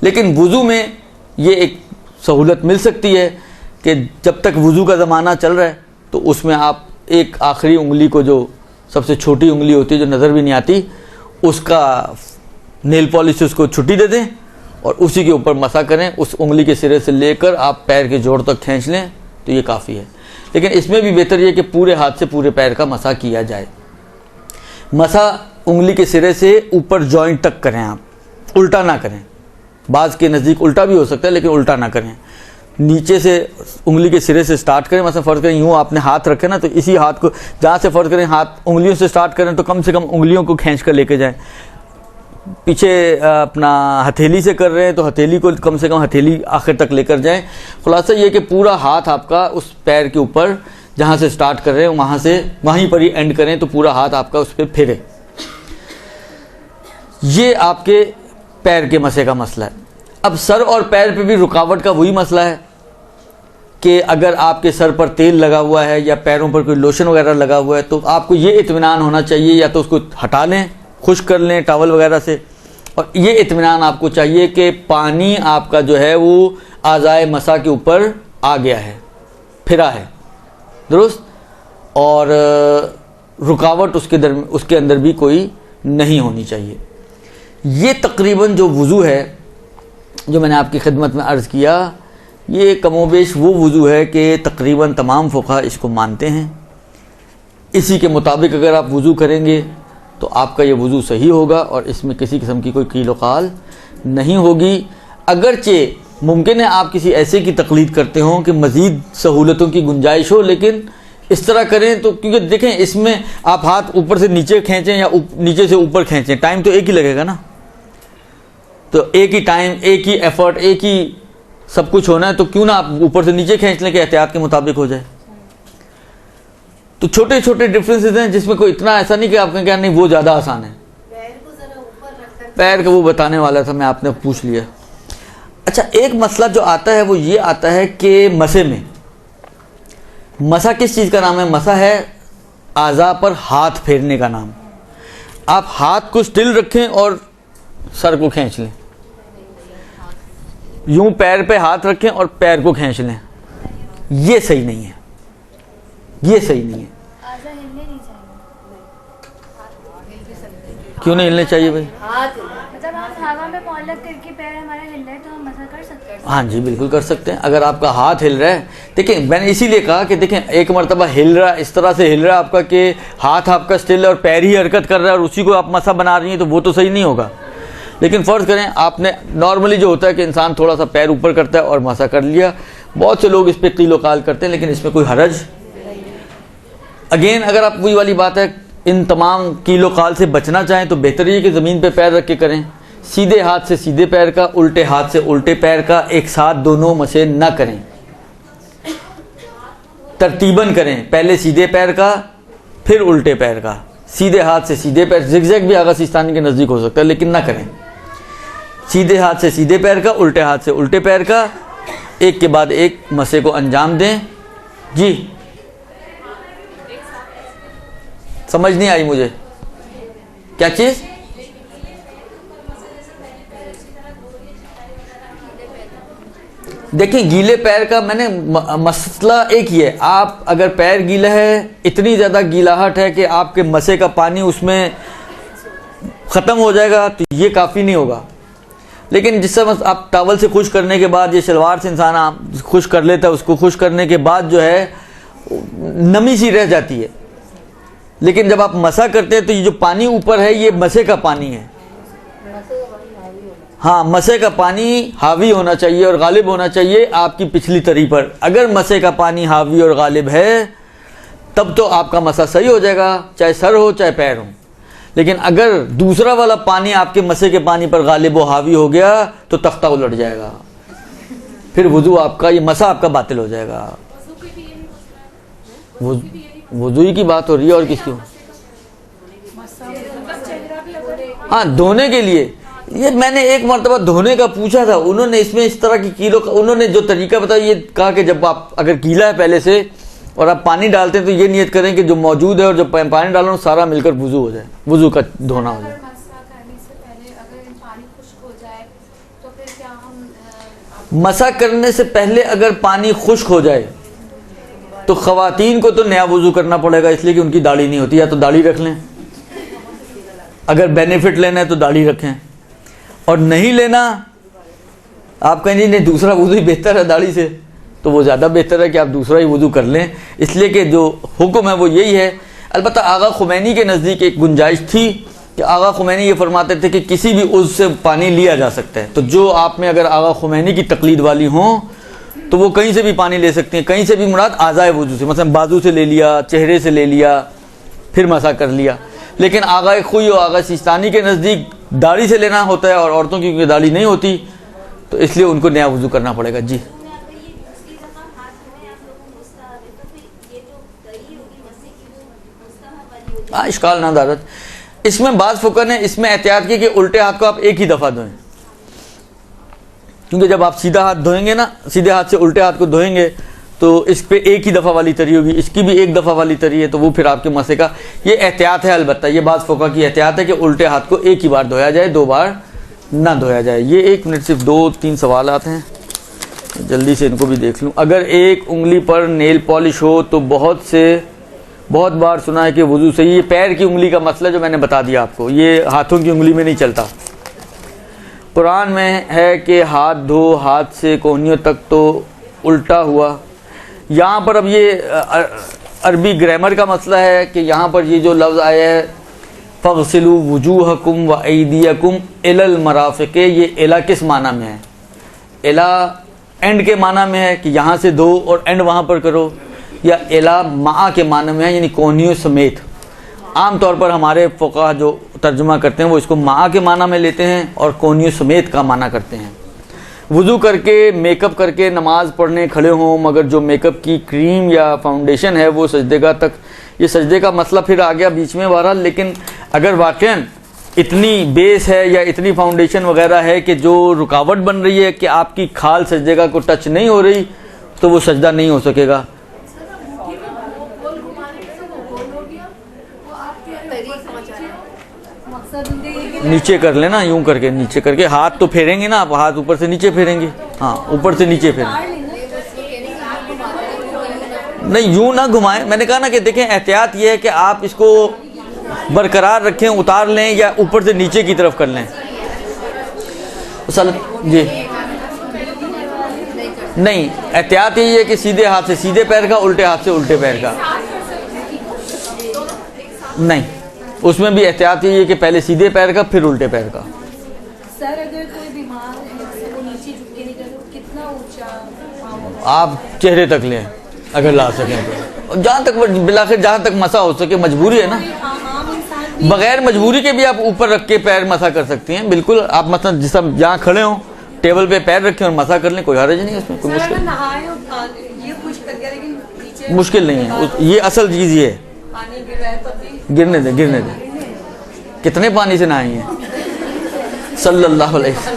लेकिन वुज़ू में ये एक सहूलत मिल सकती है कि जब तक वुज़ू का ज़माना चल रहा है तो उसमें आप एक आखिरी उंगली को, जो सबसे छोटी उंगली होती है जो नज़र भी नहीं आती, उसका नेल पॉलिश से उसको छुट्टी दे दें और उसी के ऊपर मसा करें। उस उंगली के सिरे से लेकर आप पैर के जोड़ तक खींच लें तो ये काफ़ी है। लेकिन इसमें भी बेहतर ये कि पूरे हाथ से पूरे पैर का मसा किया जाए। मसा उंगली के सिरे से ऊपर जॉइंट तक करें, आप उल्टा ना करें। बाज़ के नज़दीक उल्टा भी हो सकता है लेकिन उल्टा ना करें। नीचे से उंगली के सिरे से स्टार्ट करें। मतलब फ़र्ज़ करें यूँ आपने हाथ रखे ना, तो इसी हाथ को जहाँ से फ़र्ज़ करें हाथ उंगलियों से स्टार्ट करें तो कम से कम उंगलियों को खींच कर लेके जाएं। पीछे अपना हथेली से कर रहे हैं तो हथेली को कम से कम हथेली आखिर तक लेकर जाएं। खुलासा ये कि पूरा हाथ आपका उस पैर के ऊपर जहाँ से स्टार्ट कर रहे हैं वहाँ से वहीं पर ही एंड करें, तो पूरा हाथ आपका उस पर फिरे। ये आपके पैर के मसे का मसला है। अब सर और पैर पे भी रुकावट का वही मसला है कि अगर आपके सर पर तेल लगा हुआ है या पैरों पर कोई लोशन वगैरह लगा हुआ है तो आपको ये इत्मीनान होना चाहिए, या तो उसको हटा लें, खुश्क कर लें टॉवल वगैरह से, और ये इत्मीनान आपको चाहिए कि पानी आपका जो है वो आज़ाए मसा के ऊपर आ गया है, फिरा है, दुरुस्त, और रुकावट उसके अंदर भी कोई नहीं होनी चाहिए। ये तकरीबन जो वुज़ू है जो मैंने आपकी खिदमत में अर्ज़ किया, ये कमोबेश वो वुज़ू है कि तकरीबन तमाम फ़ुक़हा इसको मानते हैं। इसी के मुताबिक अगर आप वुज़ू करेंगे तो आपका ये वुज़ू सही होगा और इसमें किसी किस्म की कोई कील वक़ाल नहीं होगी। अगरचे मुमकिन है आप किसी ऐसे की तक़लीद करते हों कि मज़ीद सहूलतों की गुंजाइश हो, लेकिन इस तरह करें तो, क्योंकि देखें इसमें आप हाथ ऊपर से नीचे खींचें या नीचे से ऊपर खींचें, टाइम तो एक ही लगेगा ना। तो एक ही टाइम, एक ही एफर्ट, एक ही सब कुछ होना है, तो क्यों ना आप ऊपर से नीचे खींच लें कि एहतियात के मुताबिक हो जाए। तो छोटे छोटे डिफरेंसेस हैं जिसमें कोई इतना ऐसा नहीं कि आपने कहा नहीं वो ज़्यादा आसान है। पैर का वो बताने वाला था, मैं आपने पूछ लिया। अच्छा, एक मसला जो आता है वो ये आता है कि मसे में, मसा किस चीज़ का नाम है? मसा है आज़ा पर हाथ फेरने का नाम। आप हाथ को स्टिल रखें और सर को खींच लें, यूं पैर पे हाथ रखें और पैर को खींच लें, ये सही नहीं है, ये सही नहीं है। आज़ा हिलने नहीं चाहिए। क्यों नहीं हिलने चाहिए भाई? मतलब आप हवा में पॉलक करके पैर हमारा हिल रहा है तो हम मसा कर सकते हैं? हाँ जी, बिल्कुल कर सकते हैं। अगर आपका हाथ हिल रहा है, देखिए मैंने इसीलिए कहा कि देखें एक मरतबा हिल रहा है, इस तरह से हिल रहा है आपका कि हाथ आपका स्टिल है और पैर ही हरकत कर रहा है और उसी को आप मसा बना रही हैं, तो वो तो सही नहीं होगा। लेकिन फ़र्ज़ करें आपने नॉर्मली जो होता है कि इंसान थोड़ा सा पैर ऊपर करता है और मसा कर लिया, बहुत से लोग इस पर कीलो काल करते हैं, लेकिन इसमें कोई हरज। अगेन अगर आप वही वाली बात है, इन तमाम कीलो काल से बचना चाहें तो बेहतर है कि ज़मीन पे पैर रख के करें, सीधे हाथ से सीधे पैर का, उल्टे हाथ से उल्टे पैर का, एक साथ दोनों मसे ना करें, तरतीबन करें, पहले सीधे पैर का फिर उल्टे पैर का, सीधे हाथ से सीधे पैर। जिगजैग भी आगा सिस्तानी के नज़दीक हो सकता है, लेकिन ना करें। सीधे हाथ से सीधे पैर का, उल्टे हाथ से उल्टे पैर का, एक के बाद एक मसे को अंजाम दें। जी समझ नहीं आई मुझे, क्या चीज़? देखिए गीले पैर का मैंने मसला एक ही है, आप अगर पैर गीला है, इतनी ज़्यादा गीलाहट है कि आपके मसे का पानी उसमें ख़त्म हो जाएगा, तो ये काफ़ी नहीं होगा। लेकिन जिस समय आप टॉवल से खुश करने के बाद, ये शलवार से इंसान आप खुश कर लेता है, उसको खुश करने के बाद जो है नमी सी रह जाती है। लेकिन जब आप मसा करते हैं तो ये जो पानी ऊपर है ये मसे का पानी है। हाँ, मसे का पानी हावी होना चाहिए और गालिब होना चाहिए आपकी पिछली तरी पर। अगर मसे का पानी हावी और गालिब है तब तो आपका मसा सही हो जाएगा, चाहे सर हो चाहे पैर हो। लेकिन अगर दूसरा वाला पानी आपके मसे के पानी पर गालिब हो, हावी हो गया, तो तख्ता उलट जाएगा, फिर वुजू आपका, ये मसा आपका बातिल हो जाएगा। वुजू ही की बात हो रही है और किसकी? हाँ, धोने के लिए। ये मैंने एक मरतबा धोने का पूछा था, उन्होंने इसमें इस तरह की कीलो का उन्होंने जो तरीका बताया, ये कहा कि जब आप अगर गीला है पहले से और आप पानी डालते हैं तो ये नियत करें कि जो मौजूद है और जो पानी डालो सारा मिलकर वुजू हो जाए, वुजू का धोना हो जाए। मसा करने से पहले अगर पानी खुश्क हो जाए तो ख़वातीन को तो नया वुजू करना पड़ेगा, इसलिए कि उनकी दाढ़ी नहीं होती। या तो दाढ़ी रख लें, अगर बेनिफिट लेना है तो दाढ़ी रखें, और नहीं लेना, आप कहेंगे नहीं दूसरा वुजू ही बेहतर है दाढ़ी से, तो वो ज़्यादा बेहतर है कि आप दूसरा ही वुजू कर लें। इसलिए कि जो हुक्म है वो यही है। अलबत्ता आगा खुमैनी के नज़दीक एक गुंजाइश थी कि आगा खुमैनी ये फरमाते थे कि किसी भी उज़्व से पानी लिया जा सकता है। तो जो आप में अगर आगा खुमैनी की तकलीद वाली हों तो वो कहीं से भी पानी ले सकती हैं। कहीं से भी मुराद आज़ाए वुजू से, मतलब बाजू से ले लिया, चेहरे से ले लिया, फिर मसा कर लिया। लेकिन आगा खुई और आगा सिस्तानी के नज़दीक दाढ़ी से लेना होता है, और औरतों की क्योंकि दाढ़ी नहीं होती तो इसलिए उनको नया वुजू करना पड़ेगा। जी इश्काल ना दादत, इसमें बाज़ फ़ुक़हा ने इसमें एहतियात की कि उल्टे हाथ को आप एक ही दफ़ा धोएं, क्योंकि जब आप सीधा हाथ धोएंगे ना, सीधे हाथ से उल्टे हाथ को धोएंगे तो इस पे एक ही दफ़ा वाली तरी होगी, इसकी भी एक दफ़ा वाली तरी है, तो वो फिर आपके मसे का ये एहतियात है। अलबत्ता ये बाज़ फ़ुक़हा की एहतियात है कि उल्टे हाथ को एक ही बार धोया जाए, दो बार ना धोया जाए। ये एक मिनट सिर्फ 2-3 सवाल आते हैं, जल्दी से इनको भी देख लूँ। अगर एक उंगली पर नेल पॉलिश हो तो बहुत बार सुना है कि वुज़ू सही। ये पैर की उंगली का मसला जो मैंने बता दिया आपको, ये हाथों की उंगली में नहीं चलता। कुरान में है कि हाथ धो हाथ से कोहनियों तक, तो उल्टा हुआ। यहाँ पर अब ये अरबी ग्रामर का मसला है कि यहाँ पर ये जो लफ्ज़ आया है फ़ग़सिलू वुजूहकुम व ऐदियकुम इलल मराफ़िक़, ये इला किस माना में है? इला एंड के माना में है कि यहाँ से धो और एंड वहाँ पर करो, या इला मा के माना में है यानी कोहनियों समेत। आम तौर पर हमारे फ़ुक़हा जो तर्जुमा करते हैं वो इसको मा के माना में लेते हैं और कोहनियों समेत का माना करते हैं। वुज़ू करके मेकअप करके नमाज़ पढ़ने खड़े हों, मगर जो मेकअप की क्रीम या फाउंडेशन है वो सजदेगाह तक, ये सजदे का मसला फिर आ गया बीच में बहरहाल। लेकिन अगर वाक़ई इतनी बेस है या इतनी फाउंडेशन वगैरह है कि जो रुकावट बन रही है कि आपकी खाल सजदेगाह को टच नहीं हो रही, तो वो सजदा नहीं हो सकेगा। नीचे कर लेना, यूं करके नीचे करके, हाथ तो फेरेंगे ना आप, हाथ ऊपर से नीचे फेरेंगे। हाँ, ऊपर से नीचे फेरेंगे, नहीं यूं ना घुमाएं। मैंने कहा ना कि देखें एहतियात ये है कि आप इसको बरकरार रखें, उतार लें या ऊपर से नीचे की तरफ कर लें। सल जी नहीं, एहतियात यही है कि सीधे हाथ से सीधे पैर का, उल्टे हाथ से उल्टे पैर का नहीं, उसमें भी एहतियात यही है कि पहले सीधे पैर का फिर उल्टे पैर का। सर अगर कोई बीमार है वो नीचे झुक के नहीं कर तो कितना ऊंचा आप चेहरे तक लें अगर ला सकें तो, जहाँ तक बिलाखिर जहाँ तक मसा हो सके, मजबूरी है ना, आम इंसान बगैर मजबूरी के भी आप ऊपर रख के पैर मसा कर सकती हैं बिल्कुल। आप मतलब जिस आप जहाँ खड़े हों टेबल पे पैर रखें और मसा कर लें, कोई हर्ज नहीं है उसमें, कोई सर मुश्किल अगर नहाए और ये कुछ कर गया लेकिन नीचे मुश्किल नहीं है। ये असल चीज़ ये है, पानी गिर रहा है तो भी गिरने दे गिरने दे। कितने पानी से नहाएंगे सल्लल्लाहु अलैहि वसल्लम।